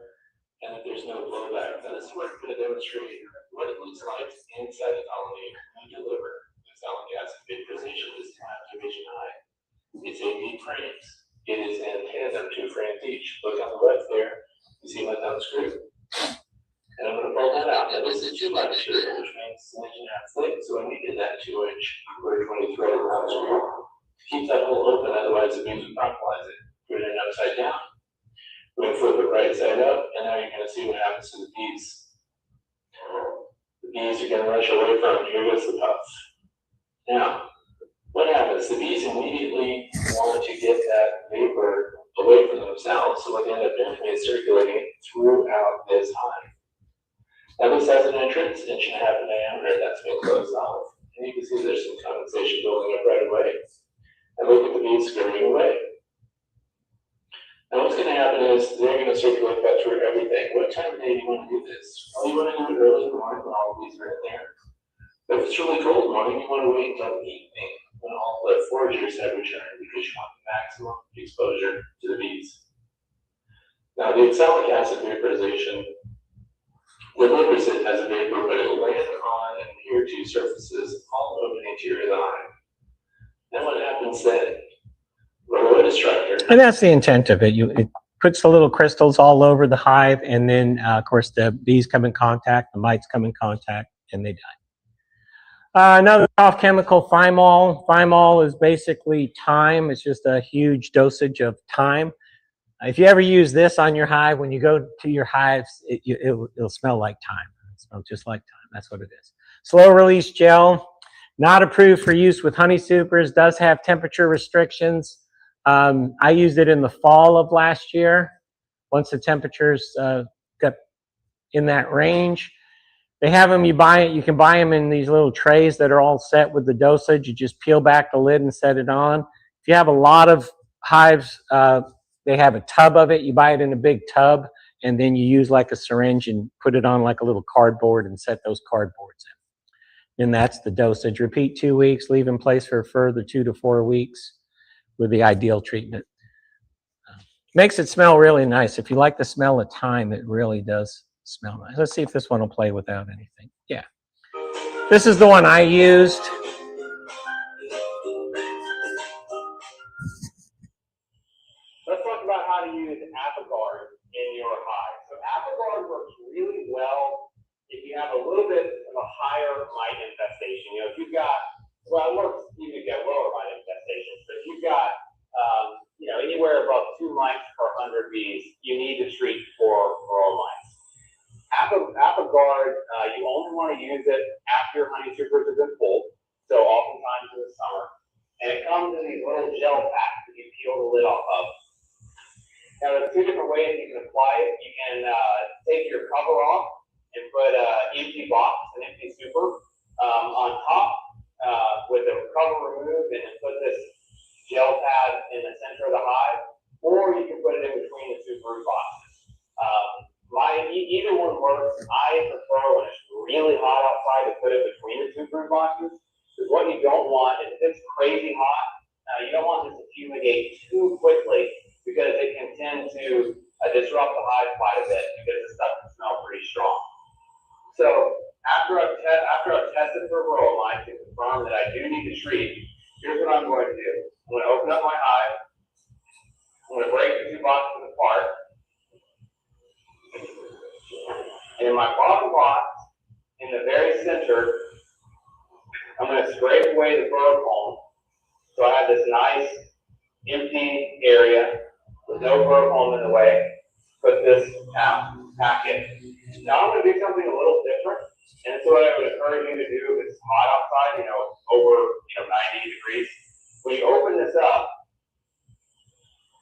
and that there's no blowback. That is what we're going to demonstrate what it looks like inside the colony when you deliver oxalic acid vaporization this time division high. It's 8 frames. It is in tandem, 2 frames each. Look on the left there. You see my thumb screw? And I'm going to pull that out. Now this is 2 inch here, which means it's 1.5 inches thick. So I needed that 2 inch quarter 20 thread thumb screw. Keep that hole open, otherwise it means we compromise it. Put it in upside down. We're going to flip it right side up, and now you're going to see what happens to the bees. The bees are going to rush away from it. Here goes the puff. Now, what happens? The bees immediately want to get that vapor away from themselves, so what they end up doing is circulating it throughout this hive. Now this has an entrance, 1.5 inch in diameter, that's been closed off. And you can see there's some condensation building up right away. And look at the bees scurrying away. Now what's going to happen is they're going to circulate that through everything. What time of day do you want to do this? Well, you want to do it early in the morning when all of these are in there. But if it's really cold in the morning, you want to wait until the evening when all the foragers have returned because you want maximum exposure to the bees. Now, the oxalic acid vaporization, delivers it as a vapor, but it will land on and adhere to surfaces all over the interior of the hive. And what happens then? Varroa destructor. And that's the intent of it. It puts the little crystals all over the hive, and then, of course, the bees come in contact, the mites come in contact, and they die. Another off chemical, thymol. Thymol is basically thyme. It's just a huge dosage of thyme. If you ever use this on your hive, when you go to your hives, it'll smell like thyme. It'll smell just like thyme. That's what it is. Slow release gel, not approved for use with honey supers, does have temperature restrictions. I used it in the fall of last year, once the temperatures got in that range. They have them, you can buy them in these little trays that are all set with the dosage. You just peel back the lid and set it on. If you have a lot of hives, they have a tub of it. You buy it in a big tub, and then you use like a syringe and put it on like a little cardboard and set those cardboards in. And that's the dosage. Repeat 2 weeks, leave in place for a further 2 to 4 weeks with the ideal treatment. Makes it smell really nice. If you like the smell of thyme, it really does smell nice. Let's see if this one will play without anything. Yeah. This is the one I used. Let's talk about how to use ApiGuard in your hive. So ApiGuard works really well if you have a little bit of a higher mite infestation. You know, if you've got, well, it works even if you get lower mite infestation, but if you've got, you know, anywhere above 2 mites per 100 bees, you need to treat for Varroa mites. ApiGuard, you only want to use it after your honey supers have been pulled, so oftentimes in the summer. And it comes in these little gel packs that you peel the lid off of. Now, there's 2 different ways you can apply it. You can take your cover off and put an empty box, an empty super, on top with the cover removed, and then put this gel pad in the center of the hive, or you can put it in between the 2 brood boxes. Either one works. I prefer when it's really hot outside to put it between the 2 brood boxes, because what you don't want is if it's crazy hot, you don't want this to fumigate too quickly, because it can tend to disrupt the hive quite a bit because the stuff can smell pretty strong. So after I've tested for Varroa mites to confirm that I do need to treat, here's what I'm going to do. I'm going to open up my hive. I'm going to break the 2 boxes apart. And in my bottom box, in the very center, I'm going to scrape away the burr comb. So I have this nice empty area with no burr comb in the way. Put this packet. Now I'm going to do something a little different. And so what I would encourage you to do if it's hot outside, you know, over 90 degrees. When you open this up,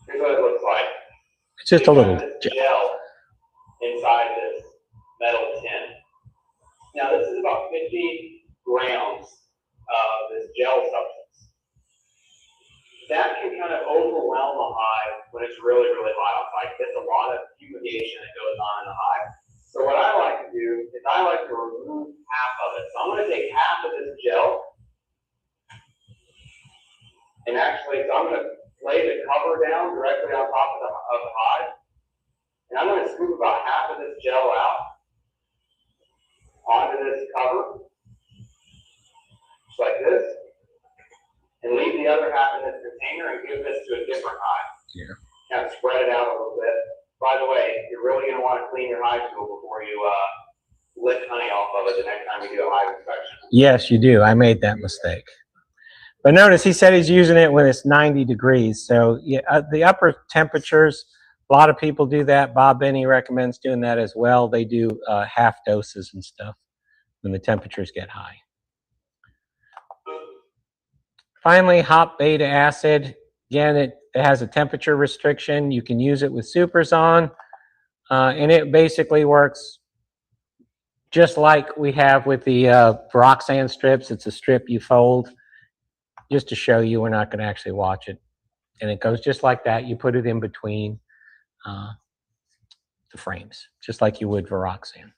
here's what it looks like. It's just a little gel inside this metal tin. Now this is about 50 grams of this gel substance. That can kind of overwhelm a hive when it's really, really hot outside. There's a lot of fumigation that goes on in the hive. So what I like to do is I like to remove half of it. So I'm going to take half of this gel, and actually, so I'm going to lay the cover down directly on top of the hive, and I'm going to scoop about half of this gel out onto this cover, just like this, and leave the other half in this container and give this to a different hive. Yeah. Kind of spread it out a little bit. By the way, you're really going to want to clean your hive tool before you lick honey off of it the next time you do a hive inspection. Yes, you do. I made that mistake. But notice he said he's using it when it's 90 degrees. So yeah, the upper temperatures, a lot of people do that. Bob Benny recommends doing that as well. They do half doses and stuff when the temperatures get high. Finally, hop beta acid. Again, it has a temperature restriction. You can use it with supers on, and it basically works just like we have with the Varroxan strips. It's a strip you fold. Just to show you, we're not going to actually watch it. And it goes just like that. You put it in between the frames, just like you would Varroxan.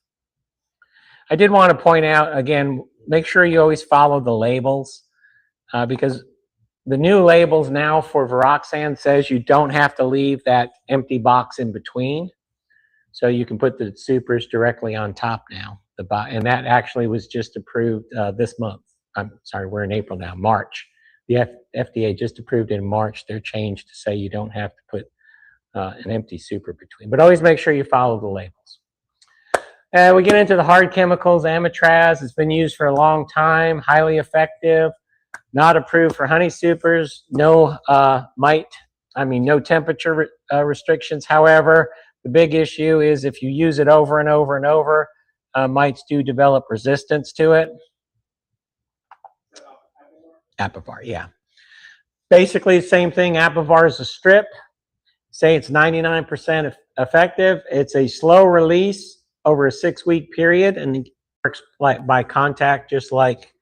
I did want to point out, again, make sure you always follow the labels because the new labels now for Varoxan says you don't have to leave that empty box in between. So you can put the supers directly on top now. And that actually was just approved this month. I'm sorry, we're in April now, March. The FDA just approved in March their change to say you don't have to put an empty super between. But always make sure you follow the labels. We get into the hard chemicals. Amitraz has been used for a long time, highly effective, not approved for honey supers, no no temperature restrictions. However, the big issue is if you use it over and over and over, mites do develop resistance to it. Apivar, yeah. Basically, the same thing. Apivar is a strip. Say it's 99% effective. It's a slow release over a 6-week period, and it works by contact, just like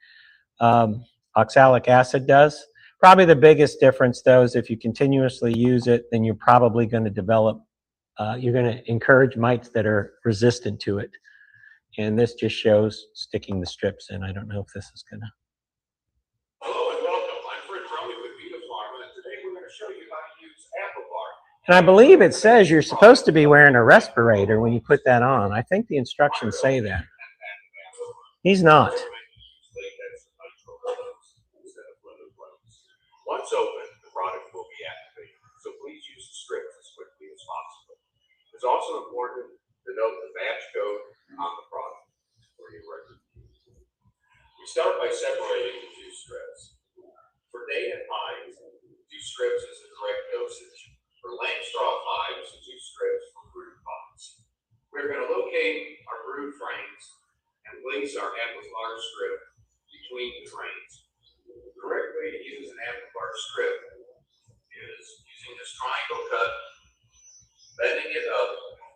oxalic acid does. Probably the biggest difference, though, is if you continuously use it, then you're probably going to develop, you're going to encourage mites that are resistant to it. And this just shows sticking the strips in. I don't know if this is going to. Hello and welcome. I'm Fred Crowley with Vita Pharma, and today we're going to show you how to use Apivar. And I believe it says you're supposed to be wearing a respirator when you put that on. I think the instructions say that. He's not. Once open, the product will be activated, so please use the strips as quickly as possible. It's also important to note the batch code on the product for your record. We start by separating the 2 strips. For day and hives, 2 strips is the correct dosage. For lamb straw hives, 2 strips for brood pods. We're going to locate our brood frames and place our Apivar strip between the frames. The correct way to use an Apivar strip is using this triangle cut, bending it up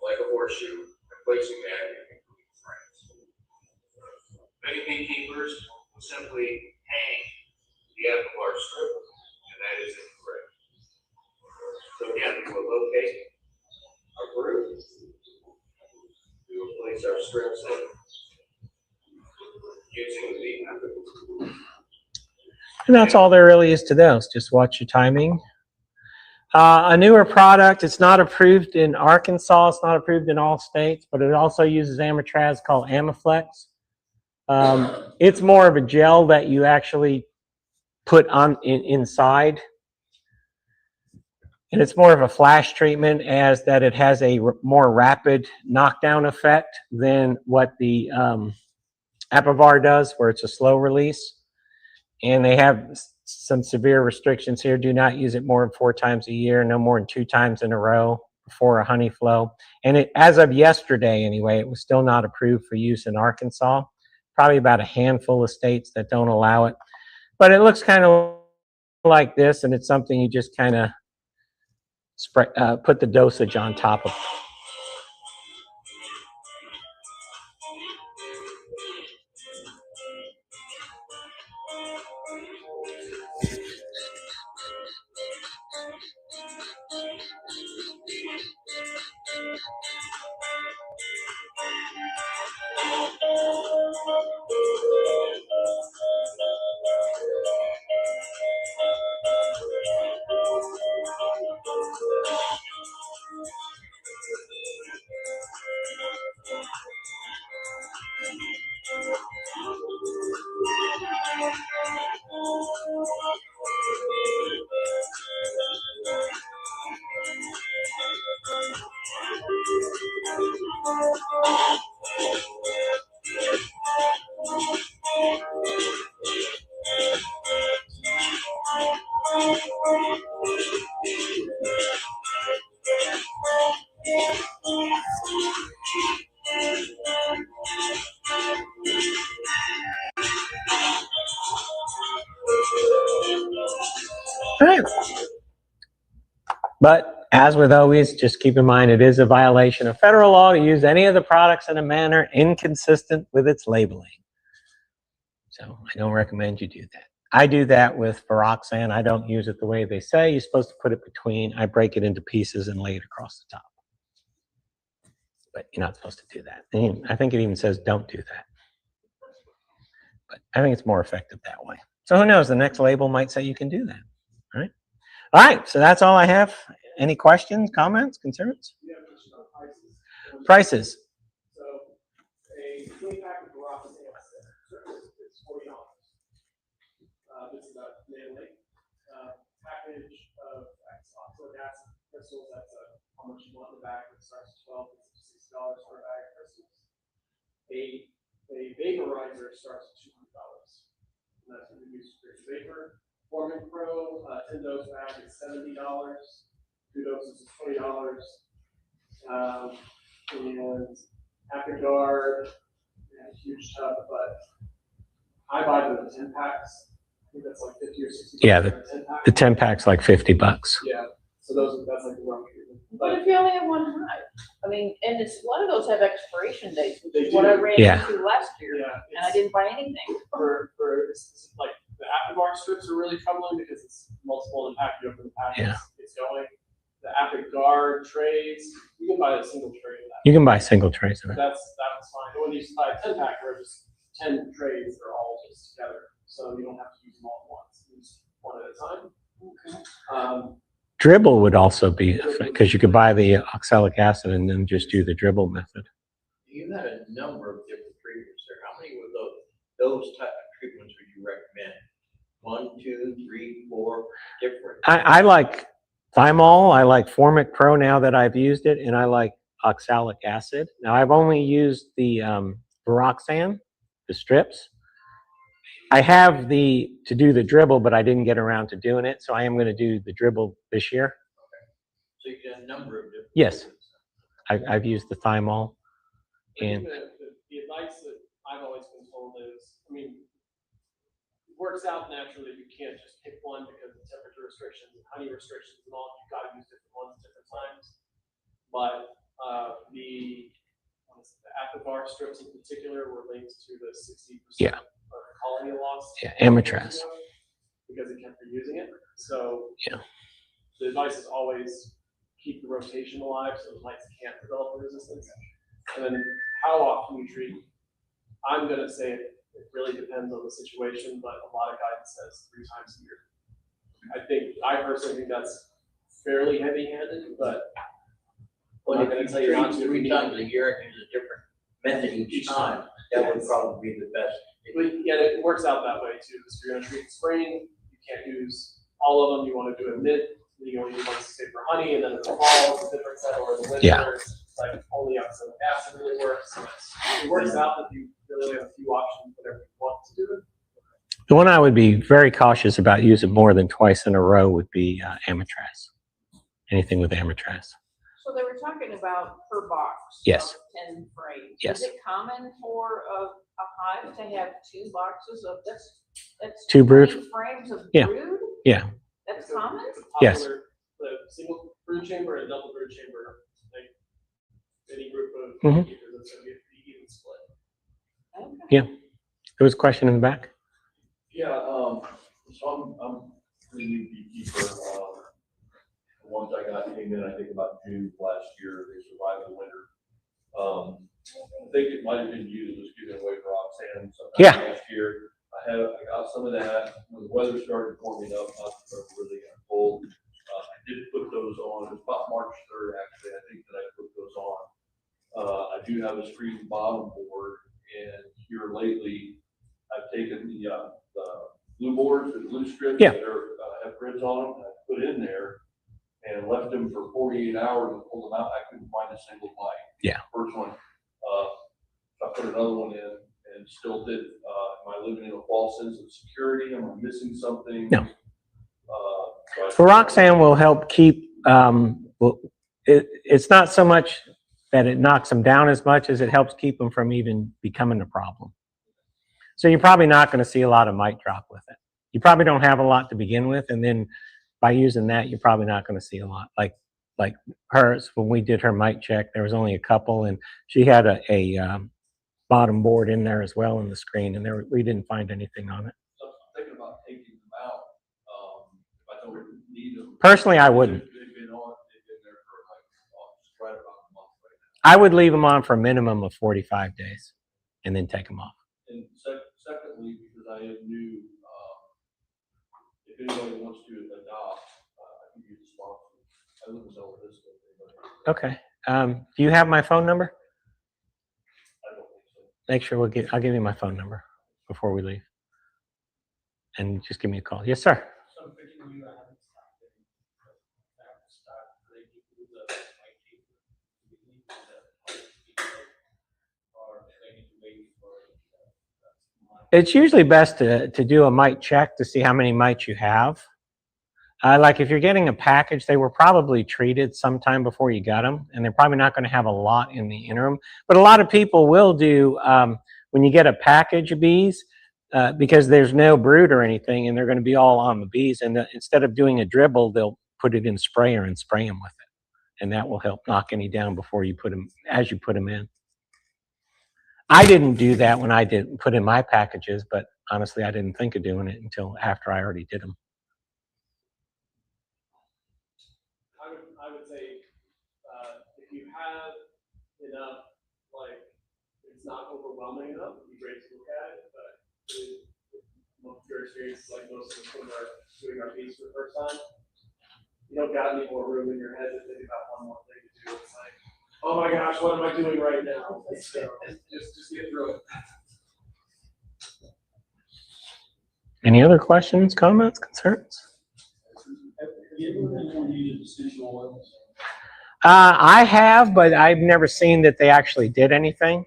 like a horseshoe, and placing that in between the frames. Many beekeepers will simply hang the Apivar strip, and that is incorrect. So again, we will locate our brood. We will place our strips in using the beat method. And that's all there really is to those. Just watch your timing. A newer product, it's not approved in Arkansas, it's not approved in all states, but it also uses Amitraz called Amiflex. It's more of a gel that you actually put on inside. And it's more of a flash treatment, as that it has a more rapid knockdown effect than what the Apivar does, where it's a slow release. And they have some severe restrictions here. Do not use it more than 4 times a year, no more than 2 times in a row before a honey flow. And it, as of yesterday anyway, it was still not approved for use in Arkansas. Probably about a handful of states that don't allow it. But it looks kind of like this, and it's something you just kind of put the dosage on top of. Right. But as with always, just keep in mind it is a violation of federal law to use any of the products in a manner inconsistent with its labeling. So I don't recommend you do that. I do that with Varoxan. I don't use it the way they say. You're supposed to put it between. I break it into pieces and lay it across the top. But you're not supposed to do that. And I think it even says don't do that. But I think it's more effective that way. So who knows? The next label might say you can do that. All right, so that's all I have. Any questions, comments, concerns? We have just prices. Prices. So a 20-pack of Varroa is $40. This is a mainly package of oxalic acid crystals. That's how much you want in the bag. It starts at $12 to $60 for a bag of crystals. A vaporizer starts at $200. And that's what we use for vapor. Foreman Pro 10 dose bag is $70. 2 doses is $20. And Guard, a huge tub, but I buy the 10 packs. I think that's like 50 or 60. Yeah, for a 10 pack. The 10 pack's like $50. Yeah, so that's like the wrong treatment. But if you only have one hive, I mean, and it's, a lot of those have expiration dates, which They is what I do. ran Yeah. into last year, Yeah, and I didn't buy anything. for it's like the Guard strips are really troubling because it's multiple in the pack. You open the pack, Yeah. it's going. The Guard trays, you can buy a single tray of that. You can buy single trays of it. That's fine. But when you buy a 10 pack, they're just 10 trays, they're all just together. So you don't have to use them all at once. Use one at a time. Okay. Dribble would also be, because you could buy the oxalic acid and then just do the dribble method. You had a number of different treatments there. How many were those type of treatments would you recommend? 1, 2, 3, 4 different? I like thymol, I like Formic Pro now that I've used it, and I like oxalic acid. Now I've only used the Varroxan, the strips. I have to do the dribble, but I didn't get around to doing it, so I am going to do the dribble this year. So you got a number of different. Yes, I've used the thymol. And the advice that I've always been told is, I mean, it works out naturally. You can't just pick one because of temperature restrictions and honey restrictions and all. You've got to use different ones at different times. But the Guard strips in particular were linked to the 60% Yeah. colony loss. Yeah, Amatraz. Because it kept reusing it. So Yeah. the advice is always keep the rotation alive so the mites can't develop a resistance. And then how often you treat, I'm going to say it really depends on the situation, but a lot of guidance says 3 times a year. I personally think that's fairly heavy-handed, but Well, I'm not if going you to tell you not treat to. 3 times a year and use a different method each time, that would probably be the best. Yeah, it works out that way too. So you're going to treat the spring, you can't use all of them. You want to do a mid, you only use one to save for honey, and then in the fall it's a different set, or in the winter, Yeah. it's like only oxalic acid really works. So it works out that you really have a few options whenever you want to do it. The one I would be very cautious about using more than twice in a row would be Amatraz. Anything with Amatraz. So they were talking about per box. Yes. Of 10 frames. Yes. Is it common for a hive to have 2 boxes of this? That's 2 brood? 20 frames of Yeah. brood? Yeah. That's common? It's a Yes. popular, the single brood chamber and double brood chamber, like any group of Mhm. beekeepers, it's going to be a pretty even split. Okay. Yeah. There was a question in the back. Yeah, so I'm pretty new beekeeper. The ones I got came in, I think about June of last year. They survived the winter. I think it might have been used, was given away for Roxanne sometime Yeah. last year. I got some of that when the weather started warming up, really got cold. I did put those on. It was about March 3rd, actually. I think that I put those on. I do have a screen bottom board, and here lately, I've taken the blue boards, the blue strips Yeah. that have grids on them, I put in there and left them for 48 hours and pulled them out. I couldn't find a single mite. Yeah. First one, I put another one in and still did. Am I living in a false sense of security? Am I missing something? No. Varroxan will help keep, it's not so much that it knocks them down as much as it helps keep them from even becoming a problem. So you're probably not going to see a lot of mite drop with it. You probably don't have a lot to begin with, and then by using that, you're probably not going to see a lot. Like hers, when we did her mite check, there was only a couple, and she had a bottom board in there as well in the screen, and we didn't find anything on it. So I'm thinking about taking them out. If I don't need them. Personally, I wouldn't. They've been there for like right about a month right now. I would leave them on for a minimum of 45 days and then take them off. And secondly, because I am new, if anybody wants to adopt, I Okay. Do you have my phone number? I don't think so. Make sure I'll give you my phone number before we leave. And just give me a call. Yes, sir. So I'm thinking you haven't stopped getting back to stock, they give you the white paper, you need the or they need to wait for. It's usually best to do a mite check to see how many mites you have. Like if you're getting a package, they were probably treated sometime before you got them, and they're probably not going to have a lot in the interim. But a lot of people will do when you get a package of bees, because there's no brood or anything, and they're going to be all on the bees. And instead of doing a dribble, they'll put it in sprayer and spray them with it, and that will help knock any down before you put them as you put them in. I didn't do that when I did put in my packages, but honestly, I didn't think of doing it until after I already did them. I would say, if you have enough, like, it's not overwhelming enough, it'd be great to look at it, but your experience is like most of us when we're doing our piece for the first time, you don't got any more room in your head to think about one more thing to do. It's like, oh my gosh, what am I doing right now? So, just get through it. Any other questions, comments, concerns? Have you ever used essential oils? I have, but I've never seen that they actually did anything.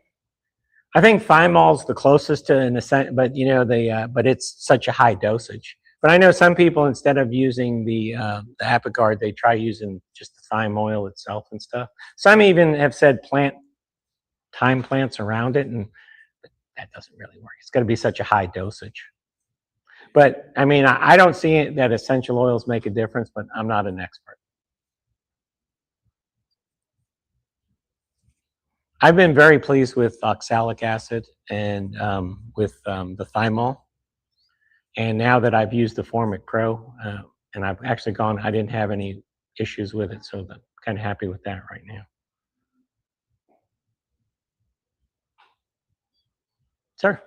I think thymol's the closest to an essential, but you know but it's such a high dosage. But I know some people, instead of using the Apigard, they try using just the thyme oil itself and stuff. Some even have said plant thyme plants around it, and that doesn't really work. It's going to be such a high dosage. But I mean, I don't see that essential oils make a difference, but I'm not an expert. I've been very pleased with oxalic acid and with the thymol. And now that I've used the Formic Pro, and I've actually gone, I didn't have any issues with it, so I'm kind of happy with that right now. Sir?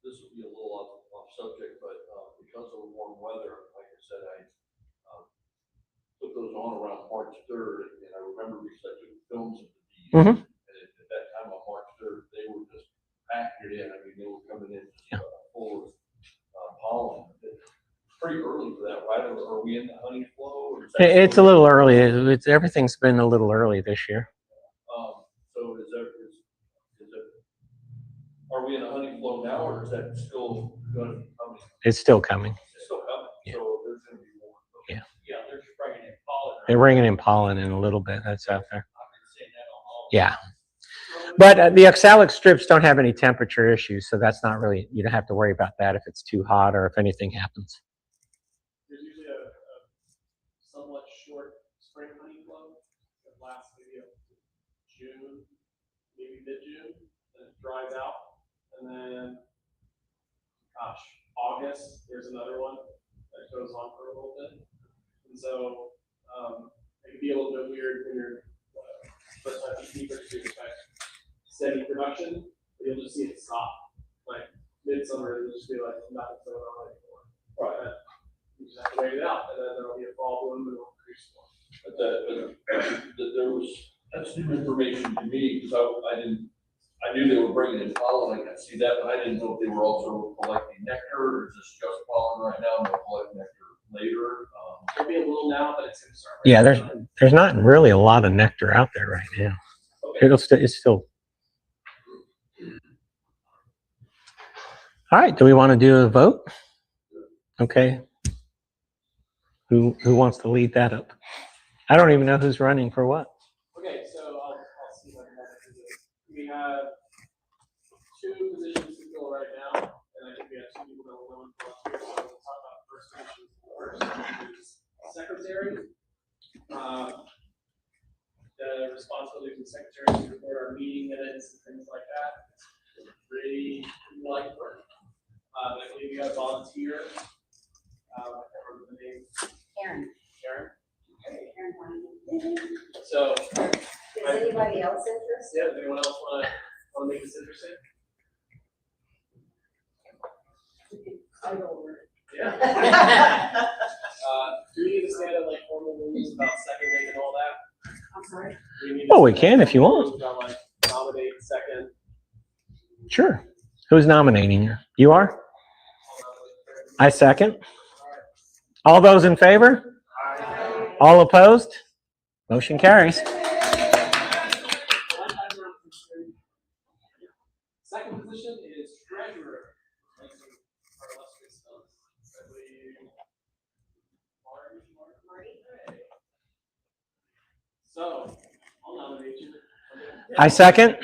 This will be a little off subject, but because of warm weather, like I said, I put those on around March 3rd, and I remember because I took films of the bees. Mm-hmm. And at that time on March 3rd, they were just packing it in. I mean, they were coming in full of pollen. Pretty early for that, right? Are we in the honey flow? Or is that It's a little early. Everything's been a little early this year. So are we in a honey flow now, or is that still going to be coming? It's still coming. It's still coming. Yeah. So there's going to be more. Okay. Yeah. Yeah, they're just bringing in pollen. They're bringing in pollen in a little bit. That's out there. Yeah. But the oxalic strips don't have any temperature issues, so that's not really, you don't have to worry about that if it's too hot or if anything happens. There's usually a somewhat short spring honey flow that lasts maybe up to June, maybe mid-June, then it dries out. And then, gosh, August, there's another one that goes on for a little bit. And so it can be a little bit weird when you're first time beekeepers to expect steady production, but you'll just see it stop. Like midsummer, it'll just be like nothing's going on anymore. Right. You just have to wait it out, and then there'll be a fall bloom and it'll increase more. That's new information to me, because I knew they were bringing in pollen, I could see that, but I didn't know if they were also collecting nectar, or is this just pollen right now, and they'll collect nectar later? There'll be a little now, but it's going to start. Yeah, there's not really a lot of nectar out there right now. Okay. It's still. All right, do we want to do a vote? Okay. Who wants to lead that up? I don't even know who's running for what. Okay, so I'll see if I can have it. We have 2 positions to fill right now, and I think we have 2 people that will run for us here. So we'll talk about the first position first, which is secretary. The responsibilities of the secretary is to report our meeting minutes and things like that. It's pretty light work. I believe you got a volunteer. I can't remember the name. Karen. Okay. Karen Wyman. So, Is anybody else interested? yeah, does anyone else want to make this interesting? I'll go over it. Yeah. Do you need to stand up like formal rules about seconding and all that? I'm sorry. Well, we can if you want. Like nominate second. Sure. Who's nominating you? You are? I second. All those in favor? All opposed? Motion carries. Second position is treasurer. So, I'll nominate you. I second.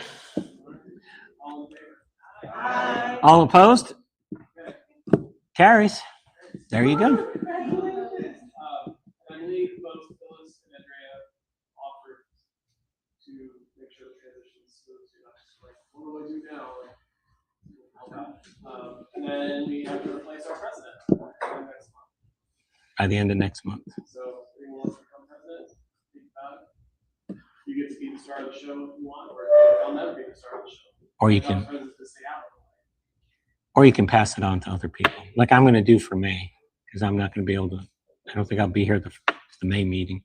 All in favor? All opposed? Carries. There you go. I believe both Phyllis and Andrea offered to make sure the transition is smooth. So you're not just like, what do I do now? And then we have to replace our president next month. By the end of next month. So, anyone wants to become president? Think about it. You get to be the star of the show if you want, or I'll never be the star of the show. Or you can pass it on to other people. Like I'm going to do for May, because I'm not going to be able to. I don't think I'll be here the May meeting.